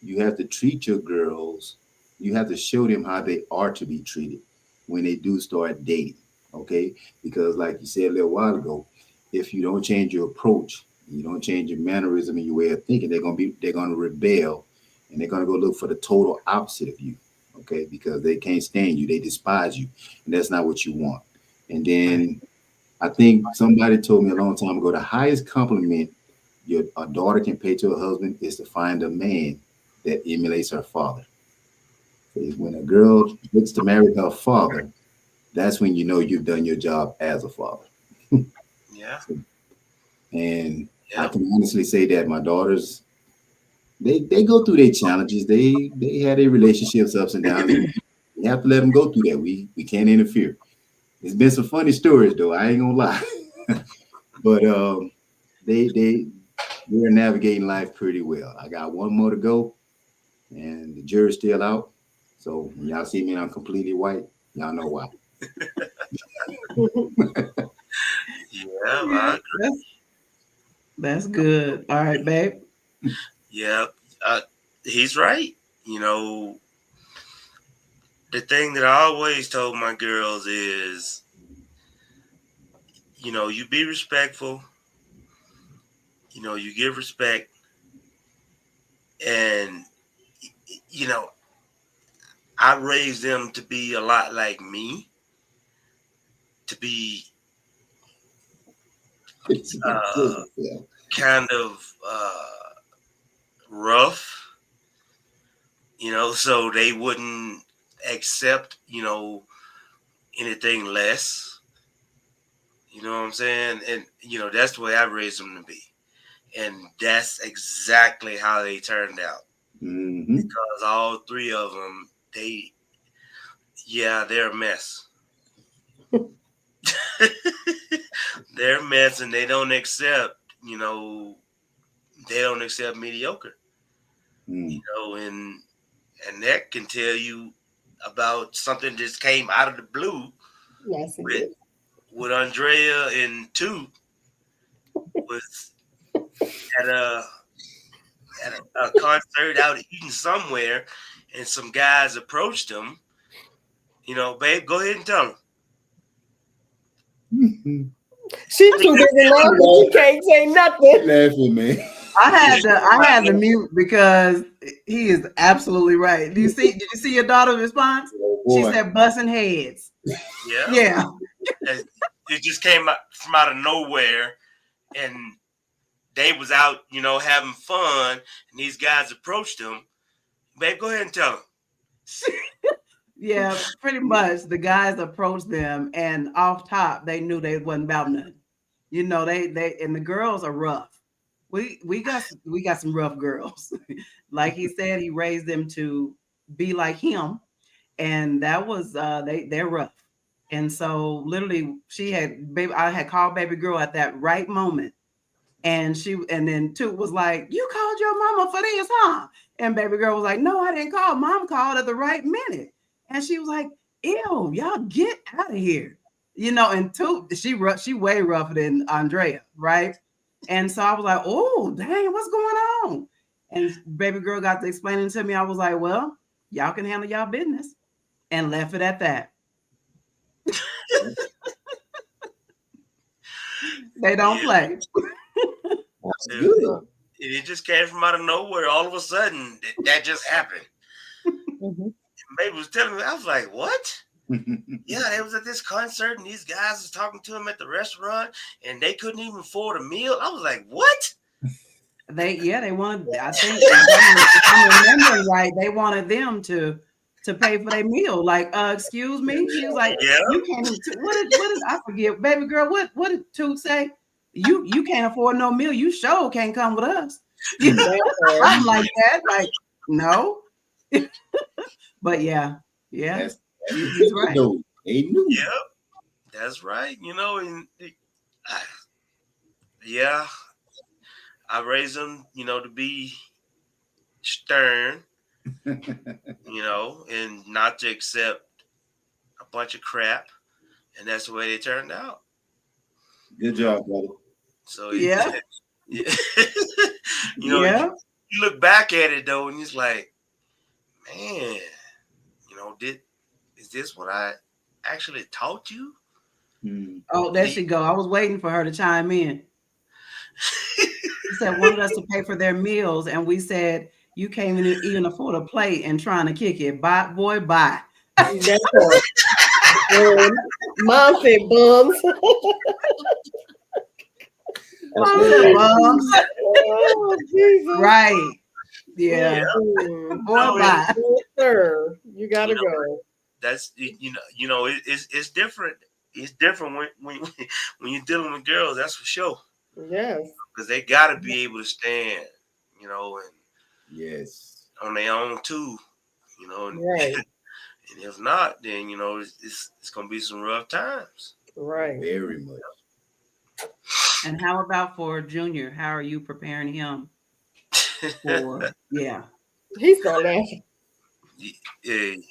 you have to treat your girls. You have to show them how they are to be treated when they do start dating. Okay, because like you said a little while ago, if you don't change your approach, you don't change your mannerism and your way of thinking, they're gonna rebel, and they're gonna go look for the total opposite of you. Okay, because they can't stand you, they despise you, and that's not what you want. And then I think somebody told me a long time ago, the highest compliment a daughter can pay to her husband is to find a man that emulates her father. When a girl looks to marry her father, that's when you know you've done your job as a father. Yeah. And I Yep. can honestly say that my daughters, they go through their challenges. They had their relationships ups and downs. You have to let them go through that. We can't interfere. There's been some funny stories though. I ain't gonna lie, but they're navigating life pretty well. I got one more to go, and the jury's still out. So when y'all see me and I'm completely white, y'all know why. Yeah. That's good. All right, babe. Yeah. He's right. You know, the thing that I always told my girls is, you know, you be respectful. You know, you give respect, and you know, I raised them to be a lot like me, to be kind of rough, you know, so they wouldn't accept, you know, anything less. You know what I'm saying? And, you know, that's the way I raised them to be. And that's exactly how they turned out. Mm-hmm. Because all three of them, they're a mess. They're a mess, and they don't accept, you know, mediocre. You know, and that can tell you about something that came out of the blue. Yes, it did. With Andrea and Two was at a concert out eating somewhere, and some guys approached him. You know, babe, go ahead and tell him. She too busy laughing. She can't say nothing. Laughing, man. I had to mute because he is absolutely right. Did you see your daughter's response? Oh, she said busting heads. Yeah. It just came from out of nowhere, and they was out, you know, having fun, and these guys approached him. Babe, go ahead and tell him. Yeah, pretty much. The guys approached them, and off top, they knew they wasn't about nothing. You know, they and the girls are rough. We got some rough girls. Like he said, he raised them to be like him, and that was they're rough. And so literally, I had called baby girl at that right moment. And then Toot was like, "You called your mama for this, huh?" And baby girl was like, "No, I didn't call. Mom called at the right minute." And she was like, "Ew, y'all get out of here." You know, and Toot, she way rougher than Andrea, right? And so I was like, "Oh, dang, what's going on?" And baby girl got to explaining to me. I was like, "Well, y'all can handle y'all business," and left it at that. They don't play. It just came from out of nowhere. All of a sudden, that just happened. Mm-hmm. Baby was telling me, I was like, "What?" Yeah, they was at this concert, and these guys was talking to him at the restaurant, and they couldn't even afford a meal. I was like, "What?" They wanted. I think if I'm remembering right, they wanted them to pay for their meal. Like, excuse me. She was like, "You can't." What did I forget, baby girl? What did Toot say? You can't afford no meal. You sure can't come with us. I'm like that. Like, no. But yeah. That's he's right. Yep, that's right. You know, and I raised them, you know, to be stern, you know, and not to accept a bunch of crap, and that's the way they turned out. Good job, brother. So you know, you look back at it though, and it's like, man, you know, is this what I actually taught you? Oh, there she go. I was waiting for her to chime in. She said wanted us to pay for their meals, and we said you can't even afford a plate and trying to kick it. Bye, boy, bye. That's right. Mom said bums. Mom said bums. Oh, Jesus. Right. Yeah. Mm. Boy, bye. Yes, sir. You gotta You know, go. That's it's different. It's different when you're dealing with girls. That's for sure. Yes. Because they got to be able to stand, and Yes. on their own too, and, Right. and if not, then it's gonna be some rough times. Right. Very much. And how about for Junior? How are you preparing him for? Yeah. He started laughing. Hey,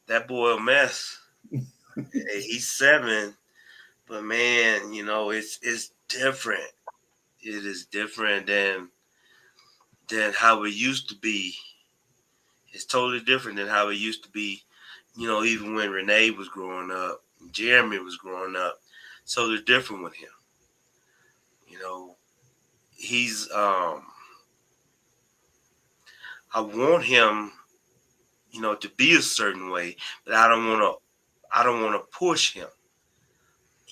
that boy a mess. Hey, he's 7, but man, it's different. It is different than how it used to be. It's totally different than how it used to be. Even when Renee was growing up, Jeremy was growing up, so they're different with him. He's I want him, to be a certain way, but I don't want to push him.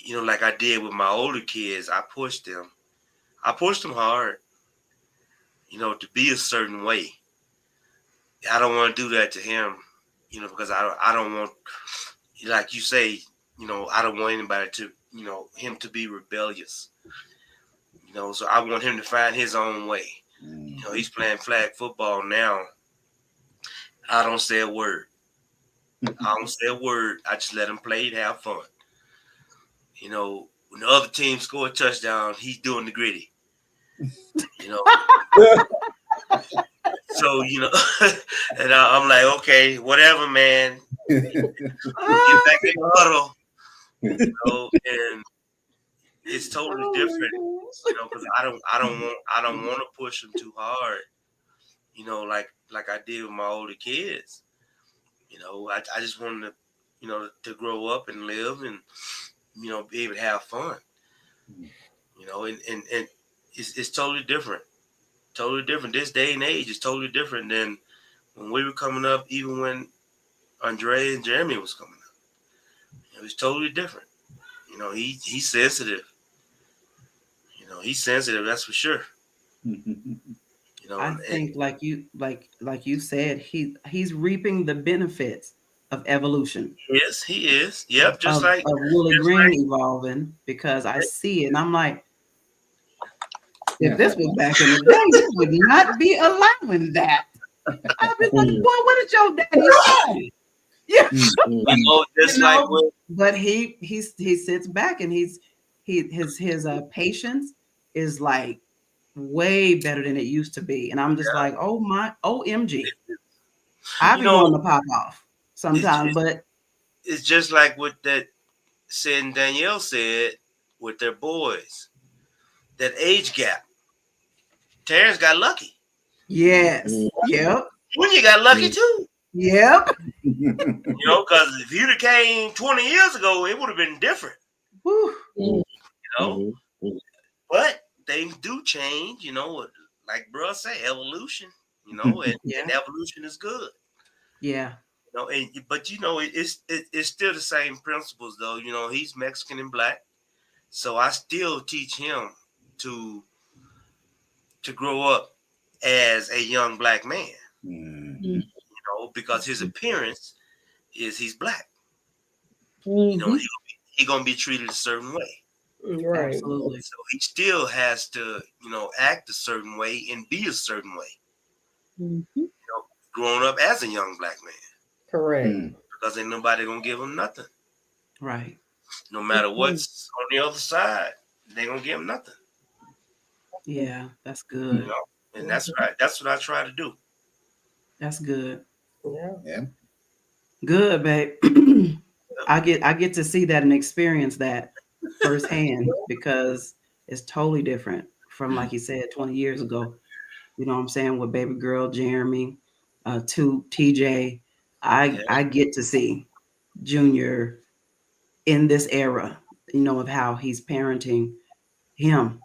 Like I did with my older kids, I pushed them. I pushed them hard, to be a certain way. I don't want to do that to him, because I don't want, like you say, I don't want anybody to, him to be rebellious. So I want him to find his own way. He's playing flag football now. I don't say a word. I just let him play and have fun. When the other team score a touchdown, he's doing the gritty. So, and I'm like, okay, whatever, man. Get back in the huddle. And it's totally different. Because I don't want to push them too hard. Like I did with my older kids. I just want them to grow up and live and be able to have fun. And it's totally different. Totally different. This day and age is totally different than when we were coming up, even when Andre and Jeremy was coming up. It was totally different. He's sensitive. He's sensitive, that's for sure. I think like you said, he's reaping the benefits of evolution. Yes, he is. Yep, just of like Willie Green evolving, because I see it and I'm like, if this was back in the day, you would not be allowing that. I'd be like, boy, what did your daddy say? Yeah. But he sits back and his patience is like way better than it used to be. And I'm just like, oh my OMG. I be wanting to pop off sometimes, but it's just like what that Sid and Danielle said with their boys. That age gap. Terrence got lucky. Yes. Yep. Junior got lucky too. Yep. Because if you'd have came 20 years ago, it would have been different. Woo. But things do change, like bro say, evolution, and evolution is good. Yeah. But it's still the same principles though. He's Mexican and black. So I still teach him to grow up as a young black man. Because his appearance is he's black. He's gonna be treated a certain way. Right. Absolutely. So he still has to, act a certain way and be a certain way. Growing up as a young black man. Correct. Because ain't nobody gonna give him nothing. Right. No matter what's on the other side, they gonna give him nothing. Yeah, that's good. And that's right. That's what I try to do. That's good. Yeah. Good, babe. I get to see that and experience that firsthand because it's totally different from, like you said, 20 years ago. You know what I'm saying? With baby girl Jeremy, to TJ, I get to see Junior in this era, of how he's parenting him,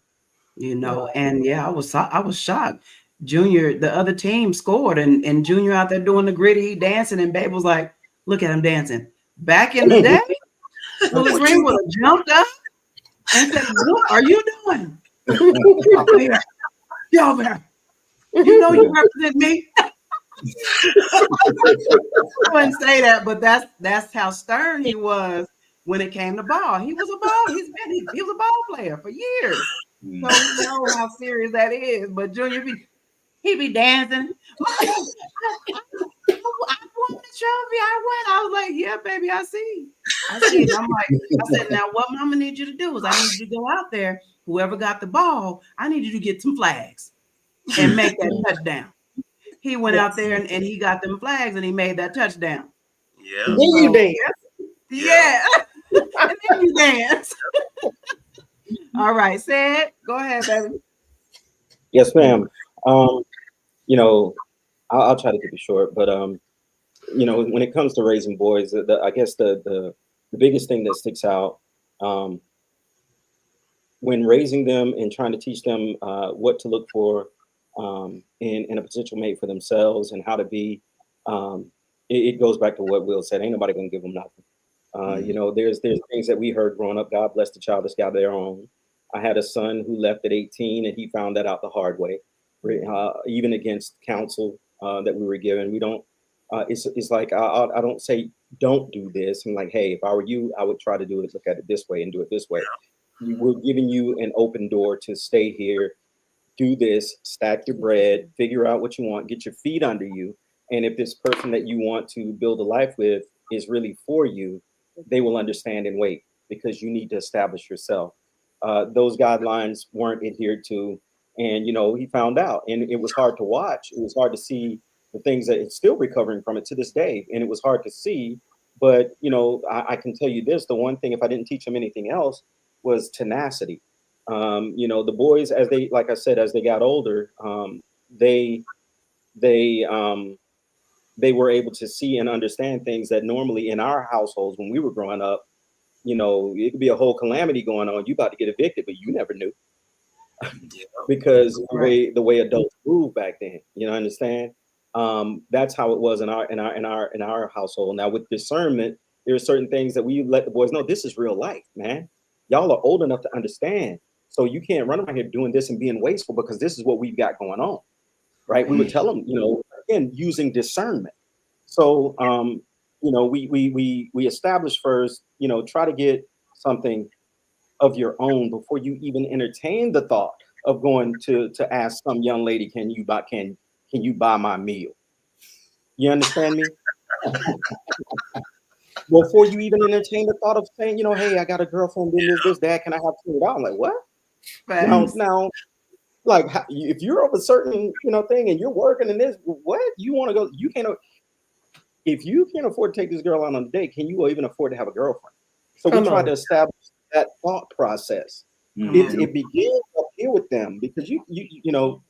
and I was shocked. Junior, the other team scored and Junior out there doing the gritty dancing, and babe was like, look at him dancing. Back in the day, Willie Green would have jumped up and said, what are you doing? Get over here. You know you represent me. I wouldn't say that, but that's how stern he was when it came to ball. He was a ball. He was a ball player for years. So we know how serious that is. But Junior, he be dancing. I won the trophy. I won. I was like, yeah, baby, I see. I see. And I said, now what mama need you to do is I need you to go out there. Whoever got the ball, I need you to get some flags and make that touchdown. He went out there and he got them flags and he made that touchdown. Yeah. Then you dance. Yeah. And then you dance. All right, Sid, go ahead, baby. Yes, ma'am. You know, I'll try to keep it short, but you know, when it comes to raising boys, I guess the biggest thing that sticks out when raising them and trying to teach them what to look for in a potential mate for themselves and how to be, it goes back to what Will said. Ain't nobody gonna give them nothing. You know, there's things that we heard growing up. God bless the child that's got their own. I had a son who left at 18, and he found that out the hard way. Even against counsel that we were given, we don't. It's like I don't say don't do this. I'm like, hey, if I were you, I would try to do it. Look at it this way and do it this way. We're giving you an open door to stay here, do this, stack your bread, figure out what you want, get your feet under you, and if this person that you want to build a life with is really for you, they will understand and wait because you need to establish yourself. Those guidelines weren't adhered to, and you know he found out, and it was hard to watch. It was hard to see the things that it's still recovering from it to this day, and it was hard to see. But you know, I can tell you this: the one thing, if I didn't teach them anything else, was tenacity. You know, the boys, as they, like I said, as they got older, they were able to see and understand things that normally in our households when we were growing up, you know, it could be a whole calamity going on. You about to get evicted, but you never knew because the way adults moved back then. You know, understand? That's how it was in our household. Now with discernment, there are certain things that we let the boys know. This is real life, man. Y'all are old enough to understand. So you can't run around here doing this and being wasteful because this is what we've got going on, right? We would tell them, you know, again, using discernment. So, you know, we establish first, you know, try to get something of your own before you even entertain the thought of going to ask some young lady, can you buy my meal? You understand me? Before you even entertain the thought of saying, you know, hey, I got a girlfriend doing this, dad, can I have $200? I'm like, what? Now, like, if you're of a certain, you know, thing and you're working in this, what you want to go? You can't. If you can't afford to take this girl out on a date, can you even afford to have a girlfriend? So we try to establish that thought process. It begins up here with them because you know,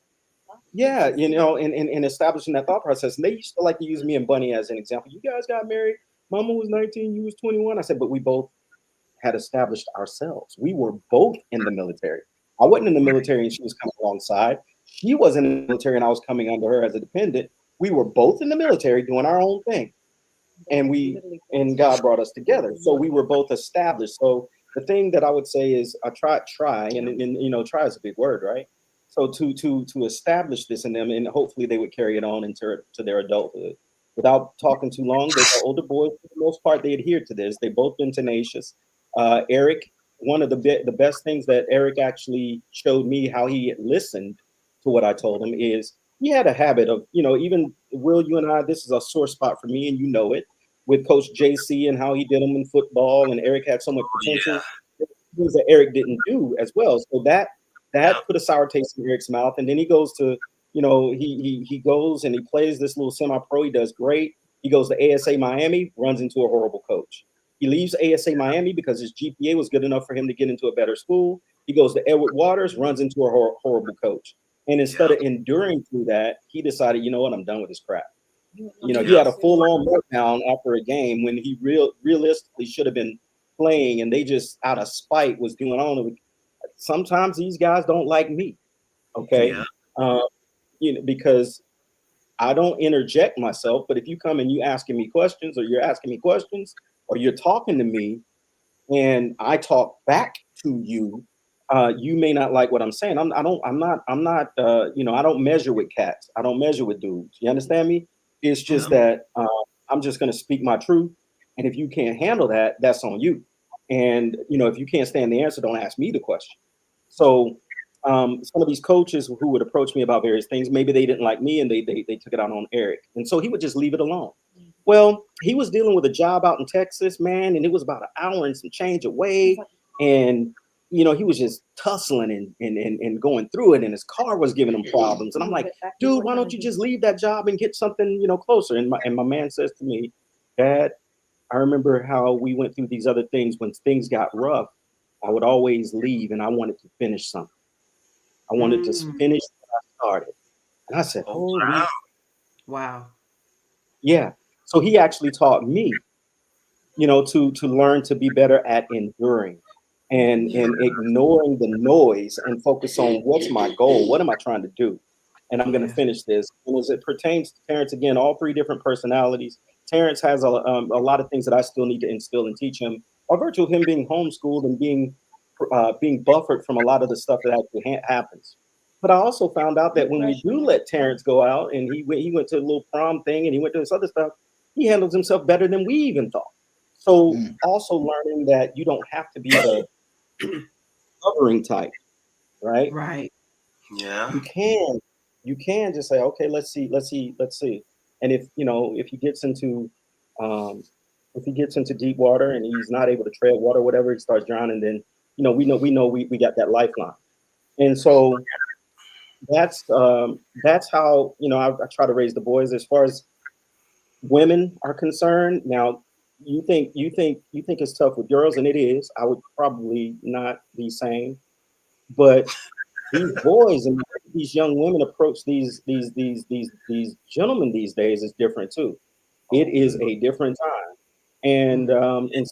yeah, you know, and establishing that thought process. And they used to like to use me and Bunny as an example. You guys got married. Mama was 19, you was 21. I said, but we both had established ourselves. We were both in the military. I wasn't in the military and she was coming alongside. She wasn't in the military and I was coming under her as a dependent. We were both in the military doing our own thing. And God brought us together. So we were both established. So the thing that I would say is I try, and you know, try is a big word, right? So to establish this in them, and hopefully they would carry it on into their adulthood. Without talking too long, they're older boys. For the most part, they adhered to this. They've both been tenacious. Eric, one of the best things that Eric actually showed me how he listened to what I told him is he had a habit of, you know, even Will, you and I, this is a sore spot for me, and you know it, with Coach JC and how he did them in football, and Eric had so much potential. Things that Eric didn't do as well. So that put a sour taste in Eric's mouth, and then he goes to, you know, he goes and he plays this little semi-pro. He does great. He goes to ASA Miami, runs into a horrible coach. He leaves ASA Miami because his GPA was good enough for him to get into a better school. He goes to Edward Waters, runs into a horrible coach. And instead of enduring through that, he decided, you know what, I'm done with this crap. You know, he had a full-on meltdown after a game when he realistically should have been playing, and they just out of spite was doing on. Sometimes these guys don't like me, okay? You know, because I don't interject myself, but if you come and you asking me questions, or you're asking me questions, or you're talking to me, and I talk back to you, You may not like what I'm saying. I'm not, I don't measure with cats. I don't measure with dudes. You understand me? It's just that I'm just going to speak my truth. And if you can't handle that, that's on you. And, if you can't stand the answer, don't ask me the question. So some of these coaches who would approach me about various things, maybe they didn't like me and they took it out on Eric. And so he would just leave it alone. Well, he was dealing with a job out in Texas, man, and it was about an hour and some change away. And, he was just tussling and going through it, and his car was giving him problems. And I'm like, dude, why don't you just leave that job and get something, closer? And my man says to me, Dad, I remember how we went through these other things. When things got rough, I would always leave and I wanted to finish something. I wanted to finish what I started. And I said, oh, wow. Yeah. So he actually taught me, to learn to be better at enduring and ignoring the noise and focus on what's my goal. What am I trying to do? And I'm going to finish this. And as it pertains to Terrence, again, all three different personalities, Terrence has a lot of things that I still need to instill and teach him, by virtue of him being homeschooled and being buffered from a lot of the stuff that actually happens. But I also found out that when we do let Terrence go out, and he went to a little prom thing and he went to this other stuff, he handles himself better than we even thought. So also learning that you don't have to be the covering type, right? Right. Yeah. You can just say, okay, let's see. And if he gets into deep water and he's not able to tread water, whatever, he starts drowning, then we got that lifeline. And so that's how I try to raise the boys. As far as women are concerned, now you think it's tough with girls, and it is. I would probably not be saying, but these boys and these young women approach these gentlemen these days is different too. It is a different time. And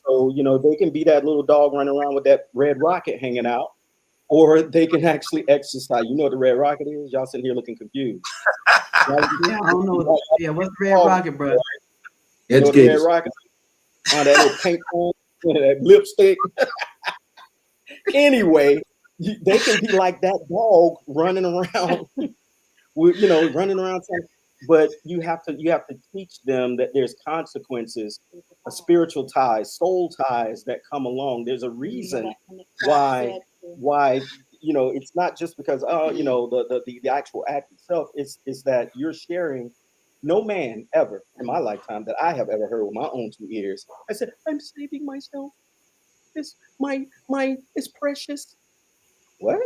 so they can be that little dog running around with that red rocket hanging out, or they can actually exercise. You know what the red rocket is? Y'all sitting here looking confused. Yeah, I don't know. What's the red rocket, bro? You know what the red rocket is? That little paint on, that lipstick. Anyway, they can be like that dog running around, running around. But you have to teach them that there's consequences, spiritual ties, soul ties that come along. There's a reason why it's not just because the actual act itself. It's that you're sharing. No man ever in my lifetime that I have ever heard with my own 2 ears. I said, I'm saving myself. It's it's precious. What?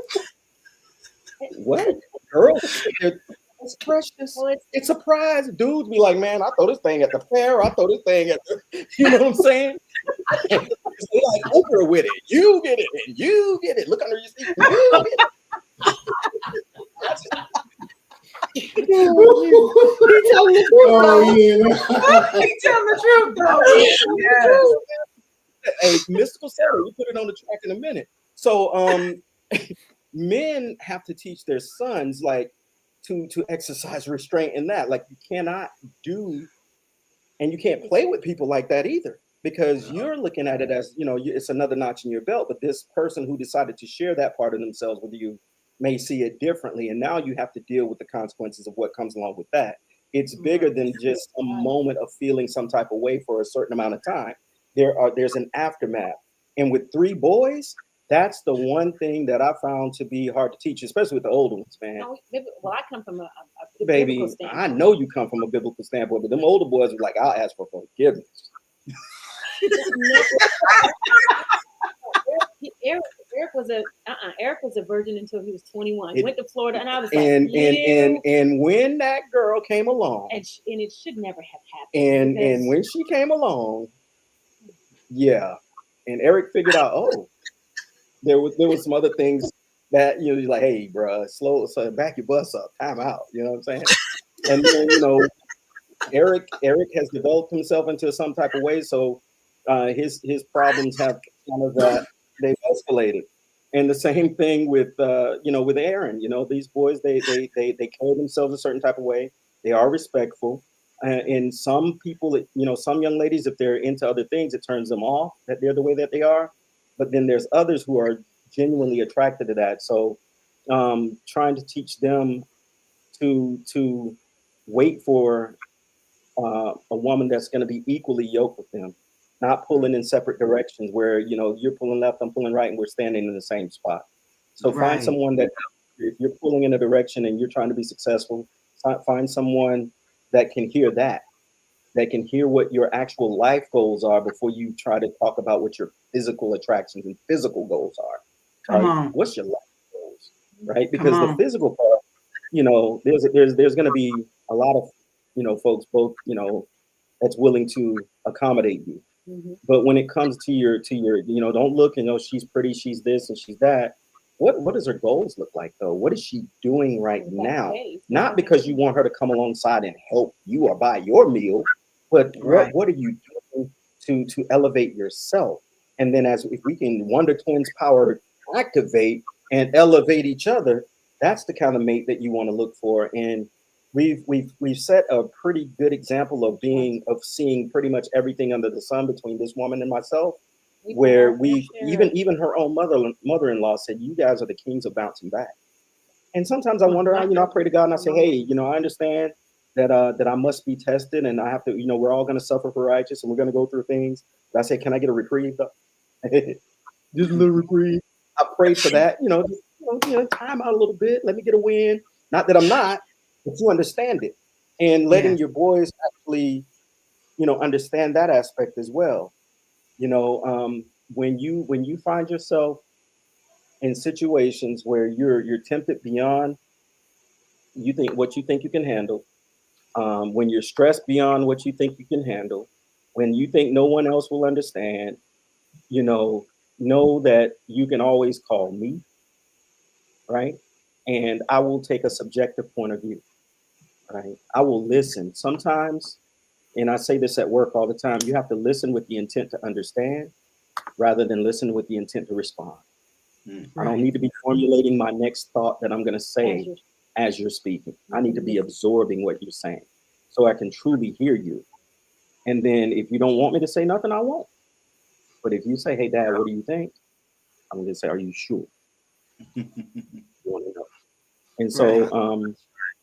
What? Girl, it's precious. Well, it's a prize. Dudes be like, man, I throw this thing at the fair. I throw this thing at the, you know what I'm saying? They like Oprah with it. You get it, and you get it. Look under your seat. You get it. He telling the truth, though. He telling the truth, though. Yes. Hey, mystical setting. We put it on the track in a minute. So, men have to teach their sons to exercise restraint in that. Like, you cannot do, and you can't play with people like that either, because you're looking at it as it's another notch in your belt. But this person who decided to share that part of themselves with you may see it differently, and now you have to deal with the consequences of what comes along with that. It's bigger than just a moment of feeling some type of way for a certain amount of time. There's an aftermath, and with 3 boys, that's the one thing that I found to be hard to teach, especially with the older ones, man. Well, I come from a baby. I know you come from a biblical standpoint, but them older boys were like, I'll ask for forgiveness. Eric was a virgin until he was 21. He went to Florida, and I was like, and when that girl came along, and it should never have happened. And when she came along, yeah, and Eric figured out, there was some other things that you're like, hey, bro, so back your bus up, time out. You know what I'm saying? And then Eric has developed himself into some type of way, so his problems have kind of they've escalated. And the same thing with with Aaron. These boys they carry themselves a certain type of way. They are respectful. And some people, some young ladies, if they're into other things, it turns them off that they're the way that they are. But then there's others who are genuinely attracted to that. So trying to teach them to wait for a woman that's going to be equally yoked with them, not pulling in separate directions where, you know, you're pulling left, I'm pulling right, and we're standing in the same spot. So find Right. someone that, if you're pulling in a direction and you're trying to be successful, find someone that can hear that, that can hear what your actual life goals are before you try to talk about what your physical attractions and physical goals are. Come Right? on. What's your life goals? Right? Come Because the on. physical part, you know, there's going to be a lot of, you know, folks both, you know, that's willing to accommodate you. Mm-hmm. But when it comes to your, you know, don't look, you know, she's pretty, she's this and she's that. What does her goals look like though? What is she doing right now? Not because you want her to come alongside and help you or buy your meal, but Right. what are you doing to elevate yourself? And then as if we can Wonder Twins power activate and elevate each other, that's the kind of mate that you want to look for. And we've set a pretty good example of seeing pretty much everything under the sun between this woman and myself, where we even her own mother-in-law said, you guys are the kings of bouncing back. And sometimes I wonder, you know, I pray to God and I say, hey, you know, I understand that I must be tested and I have to, you know, we're all going to suffer for righteous and we're going to go through things. But I say, can I get a reprieve though? Just a little reprieve. I pray for that, you know, time out a little bit. Let me get a win. Not that I'm not, but you understand it. And letting your boys actually, you know, understand that aspect as well. You know, when you find yourself in situations where you're tempted beyond you think you can handle, when you're stressed beyond what you think you can handle, when you think no one else will understand, you know that you can always call me, right? And I will take a subjective point of view, right? I will listen. Sometimes, and I say this at work all the time, you have to listen with the intent to understand rather than listen with the intent to respond. I don't need to be formulating my next thought that I'm going to say as you're speaking. I need to be absorbing what you're saying so I can truly hear you. And then if you don't want me to say nothing, I won't. But if you say, hey, Dad, what do you think? I'm going to say, are you sure? You want to know? And so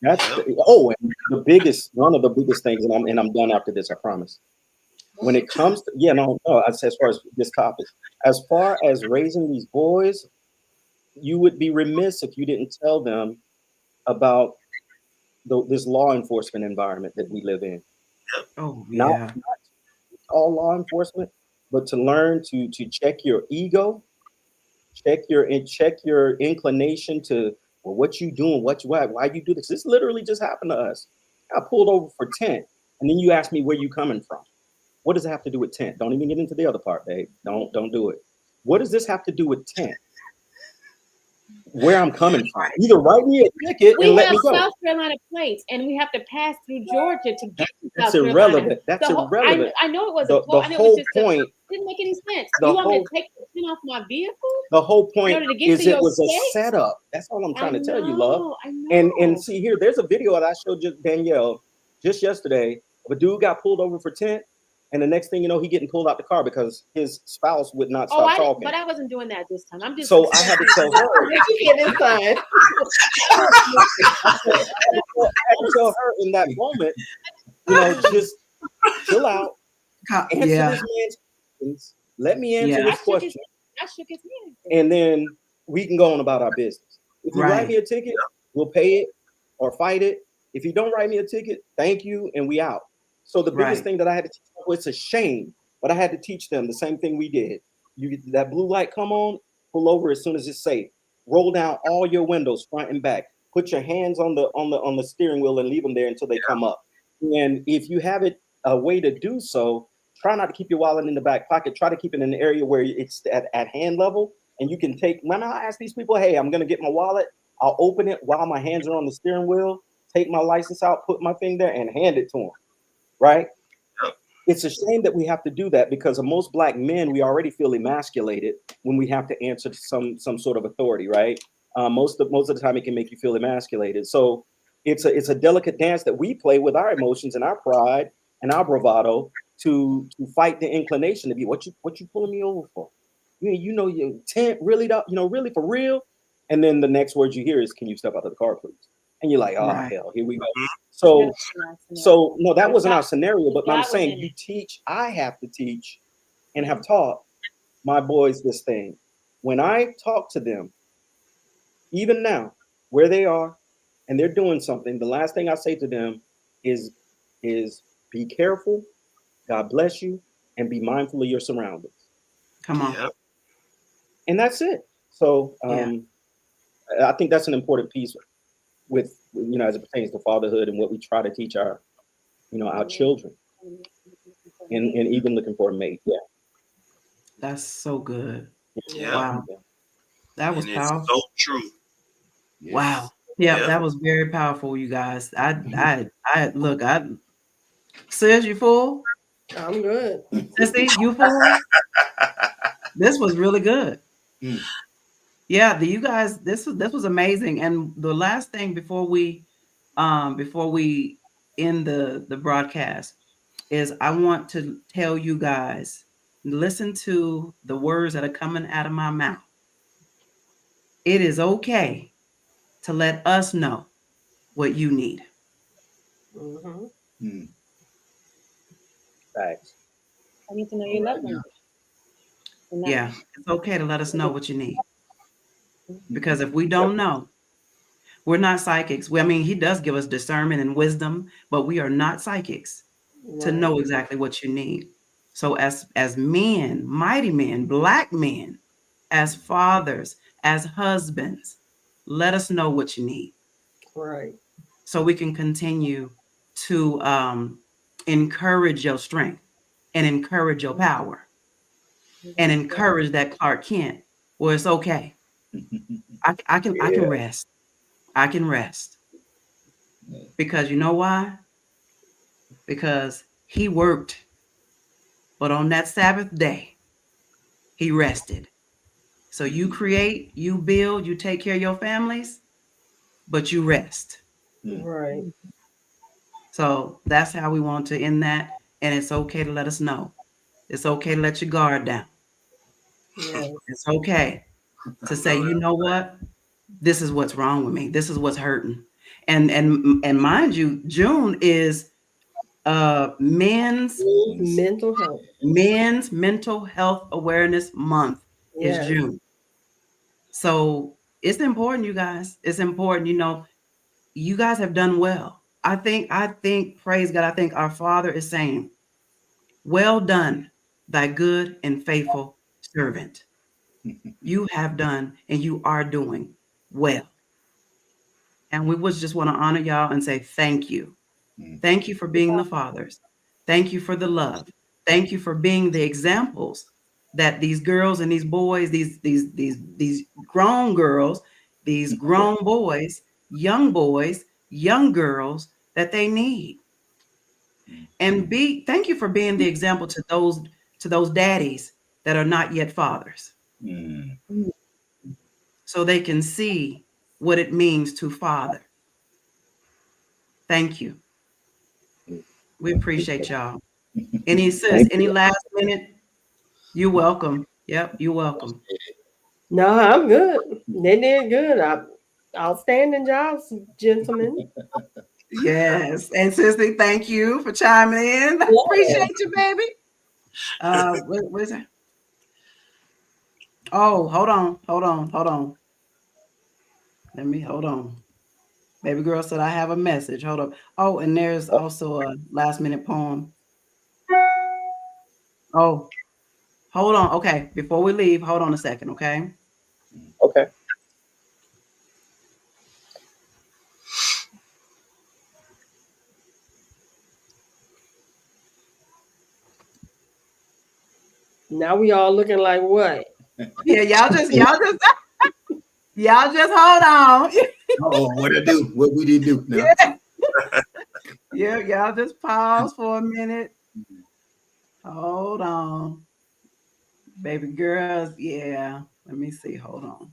that's and one of the biggest things, and I'm done after this, I promise. When it comes to, as far as this topic, as far as raising these boys, you would be remiss if you didn't tell them about this law enforcement environment that we live in. Oh, yeah. Not all law enforcement, but to learn to check your ego, check your inclination to, well, what you doing, why you do this. This literally just happened to us. I pulled over for tent, and then you ask me where you coming from. What does it have to do with tent? Don't even get into the other part, babe. Don't do it. What does this have to do with tent? Where I'm coming from. Either write me a ticket and let me go. We have South Carolina plates, and we have to pass through Georgia to get to That's South irrelevant. Carolina. That's irrelevant. I know it was the whole point. Didn't make any sense. You want me to take the pin off my vehicle? The whole point is it was a setup. That's all I'm trying to tell you, love. I know. And see here, there's a video that I showed Danielle just yesterday of a dude got pulled over for tent. And the next thing you know, he getting pulled out the car because his spouse would not stop talking. But I wasn't doing that this time. I'm just so I had to tell her. Get inside. I had to tell her in that moment, you know, just chill out. Answer this man's questions. Let me answer this question. I shook his hand. And then we can go on about our business. If you write me a ticket, we'll pay it or fight it. If you don't write me a ticket, thank you, and we out. So the biggest thing that I had to teach them, it's a shame, but I had to teach them the same thing we did. That blue light come on, pull over as soon as it's safe. Roll down all your windows, front and back. Put your hands on the steering wheel and leave them there until they come up. And if you have it a way to do so, try not to keep your wallet in the back pocket. Try to keep it in an area where it's at hand level, and you can take. When I ask these people, hey, I'm gonna get my wallet, I'll open it while my hands are on the steering wheel. Take my license out, put my thing there, and hand it to them. Right? It's a shame that we have to do that because of most Black men, we already feel emasculated when we have to answer to some sort of authority, right? Most of the time, it can make you feel emasculated. So it's a delicate dance that we play with our emotions and our pride and our bravado to fight the inclination to be what you pulling me over for? You know, you 10 really, really for real. And then the next word you hear is, "Can you step out of the car, please?" And you're like, "Oh Right. hell, here we go." That So, was not scenario. so no, that If wasn't God- our scenario. But if I'm God was saying in you it. teach. I have to teach and have taught my boys this thing. When I talk to them, even now, where they are, and they're doing something, the last thing I say to them is, be careful, God bless you, and be mindful of your surroundings. Come on. Yep. And that's it. So Yeah. I think that's an important piece with, as it pertains to fatherhood and what we try to teach our children, and even looking for a mate. Yeah. That's so good. Yep. Wow. That was And it's powerful. so true. Wow. Yes. Yeah, that was very powerful, you guys. I look, sis, you full? I'm good. Sissy, you full? This was really good. Mm. Yeah, you guys, this was amazing. And the last thing before we end the broadcast is I want to tell you guys, listen to the words that are coming out of my mouth. It is okay to let us know what you need. Mhm. Mm. Facts. I need to know your love language. And that- Yeah, it's okay to let us know what you need. Because if we don't know, we're not psychics. I mean, he does give us discernment and wisdom, but we are not psychics to Right. know exactly what you need. So as men, mighty men, black men, as fathers, as husbands, let us know what you need Right. so we can continue to encourage your strength and encourage your power and encourage that Clark Kent. Well, it's okay. I can rest. I can rest. Because you know why? Because he worked, but on that Sabbath day, he rested. So you create, you build, you take care of your families, but you rest. Right. So that's how we want to end that. And it's okay to let us know. It's okay to let your guard down. Yes. It's okay to say, you know what? This is what's wrong with me. This is what's hurting. And mind you, June is men's Mental health. mental health awareness month is Yes. June. So it's important, you guys. It's important. You guys have done well. I think, praise God, I think our Father is saying, well done, thy good and faithful servant. You have done and you are doing well. And we would just want to honor y'all and say thank you. Thank you for being the fathers. Thank you for the love. Thank you for being the examples that these girls and these boys, these grown girls, these grown boys, young girls that they need. And thank you for being the example to those daddies that are not yet fathers. Mm. So they can see what it means to father. Thank you. We appreciate y'all. Any last minute? You're welcome. Yep, you're welcome. No, I'm good. They did good. Outstanding jobs, gentlemen. Yes. And Sissy, thank you for chiming in. Appreciate you, baby. What is that? Oh, hold on. Hold on. Baby girl said I have a message. Hold up. Oh, and there's also a last minute poem. Oh, hold on. Okay. Before we leave, hold on a second, okay? Okay. Now we all looking like what? Yeah, y'all just hold on. Oh, what I do? What we didn't do? No. Yeah, y'all just pause for a minute. Hold on. Baby girls, yeah. Let me see. Hold on.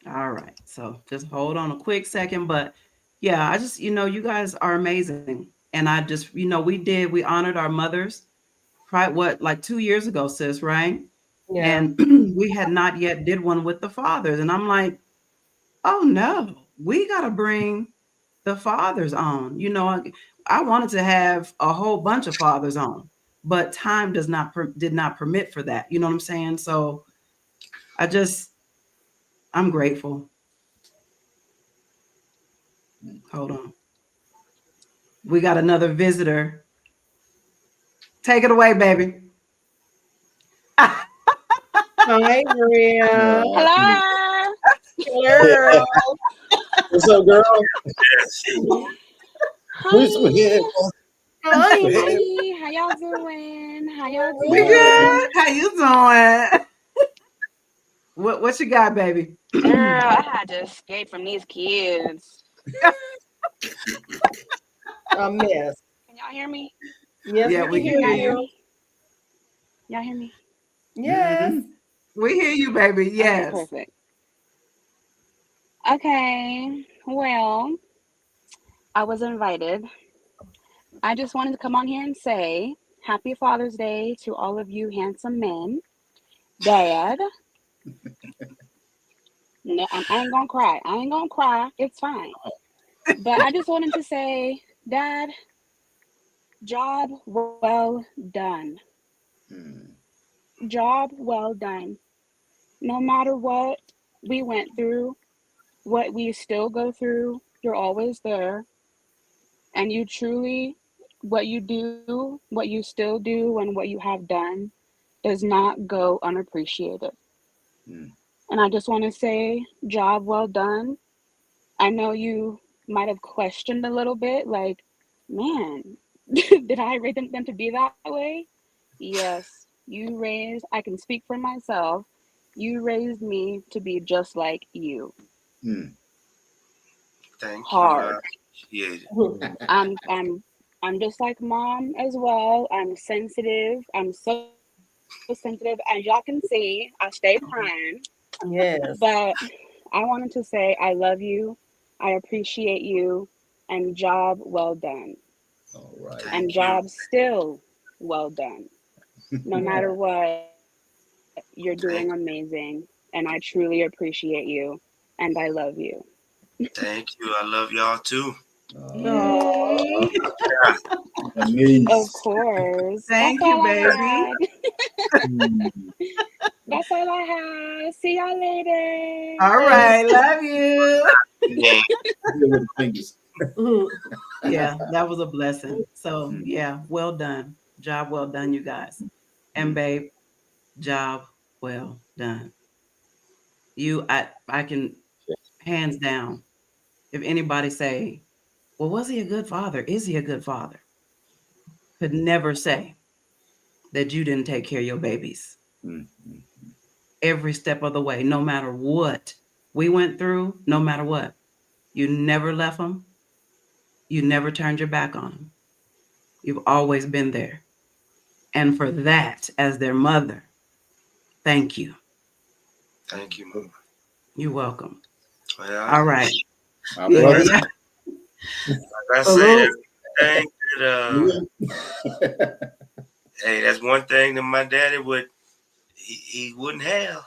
All right. So just hold on a quick second. But yeah, I just, you guys are amazing. And I just, we honored our mothers, like 2 years ago, sis, right? Yeah. And we had not yet did one with the fathers. And I'm like, oh no, we got to bring the fathers on. I wanted to have a whole bunch of fathers on, but time did not permit for that. You know what I'm saying? So I'm grateful. Hold on. We got another visitor. Take it away, baby. Hi, Maria. Hello. Girl. What's up, girl? Hi. Hi. Hi. How y'all doing? How y'all doing? We good. How you doing? What you got, baby? Girl, I had to escape from these kids. A mess. Can y'all hear me? Yes, Yeah, we we can can hear hear you. you. Y'all hear me? Yes. We hear you, baby. Yes. Okay, perfect. Okay. Well, I was invited. I just wanted to come on here and say Happy Father's Day to all of you handsome men. Dad. No, I ain't gonna cry. I ain't gonna cry. It's fine. But I just wanted to say, Dad, job well done. Job well done. No matter what we went through, what we still go through, you're always there. And you truly, what you do, what you still do, and what you have done does not go unappreciated. And I just want to say, job well done. I know you might have questioned a little bit, like, man, did I raise them to be that way? Yes, I can speak for myself. You raised me to be just like you. Thank Hard. you. Yeah. I'm just like mom as well. I'm sensitive. I'm so sensitive. As y'all can see, I stay crying. Yes. But I wanted to say I love you. I appreciate you. And job well done. All right. And job still well done. No matter what, you're doing amazing. And I truly appreciate you. And I love you. Thank you. I love y'all too. Of course. Thank That's you, all I baby. had. That's all I have. See y'all later. All right. Love you. Yeah. Yeah, that was a blessing. So yeah, well done. Job well done, you guys. And babe, job well done. I can hands down, if anybody say, well, was he a good father? Is he a good father? Could never say that you didn't take care of your babies. Every step of the way, no matter what we went through, no matter what, you never left them. You never turned your back on them. You've always been there. And for that, as their mother, thank you. Thank you, Mama. You're welcome. Well, all right. Like I said, everything that, hey, that's one thing that my daddy he wouldn't have.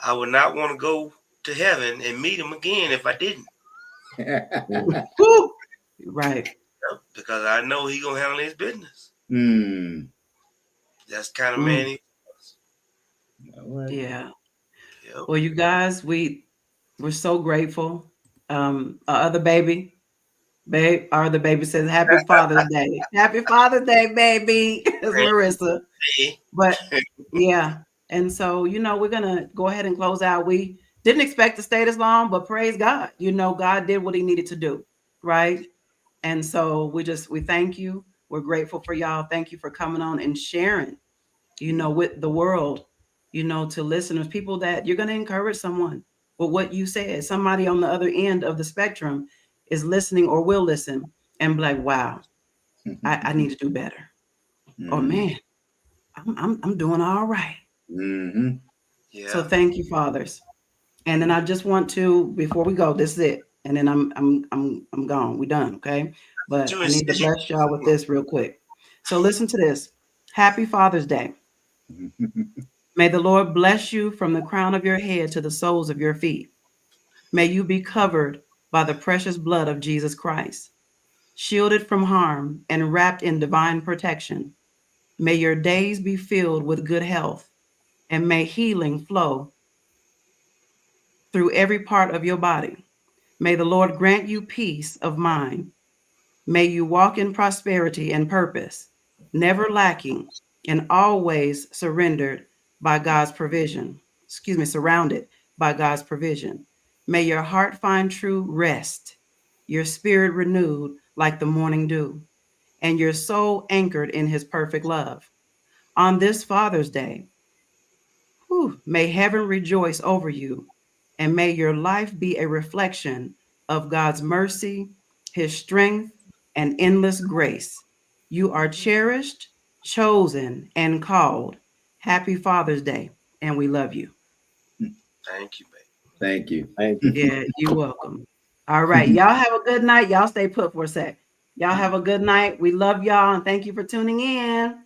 I would not want to go to heaven and meet him again if I didn't. Right. Because I know he gonna handle his business. That's kind of man he was. Yeah. Yep. Well, you guys, we're so grateful. Our other baby says Happy Father's Day. Happy Father's Day, baby. It's Marissa. But yeah. And so, we're gonna go ahead and close out. We didn't expect to stay this long, but praise God. God did what he needed to do. Right. And so we thank you. We're grateful for y'all. Thank you for coming on and sharing, with the world, to listeners, people that you're going to encourage someone with what you said. Somebody on the other end of the spectrum is listening or will listen and be like, wow, I need to do better. Oh man, I'm doing all right. Mm-hmm. Yeah. So thank you, fathers. And then I just want to, before we go, this is it. And then I'm gone. We done, okay? But I need to bless y'all with this real quick. So listen to this. Happy Father's Day. May the Lord bless you from the crown of your head to the soles of your feet. May you be covered by the precious blood of Jesus Christ, shielded from harm and wrapped in divine protection. May your days be filled with good health, and may healing flow through every part of your body. May the Lord grant you peace of mind. May you walk in prosperity and purpose, never lacking, and always surrounded by God's provision. Surrounded by God's provision. May your heart find true rest, your spirit renewed like the morning dew, and your soul anchored in his perfect love. On this Father's Day, may heaven rejoice over you, and may your life be a reflection of God's mercy, his strength, and endless grace. You are cherished, chosen, and called. Happy Father's Day, and we love you. Thank you, baby. Thank you. Thank you. Yeah, you're welcome. All right, y'all have a good night. Y'all stay put for a sec. Y'all have a good night. We love y'all, and thank you for tuning in.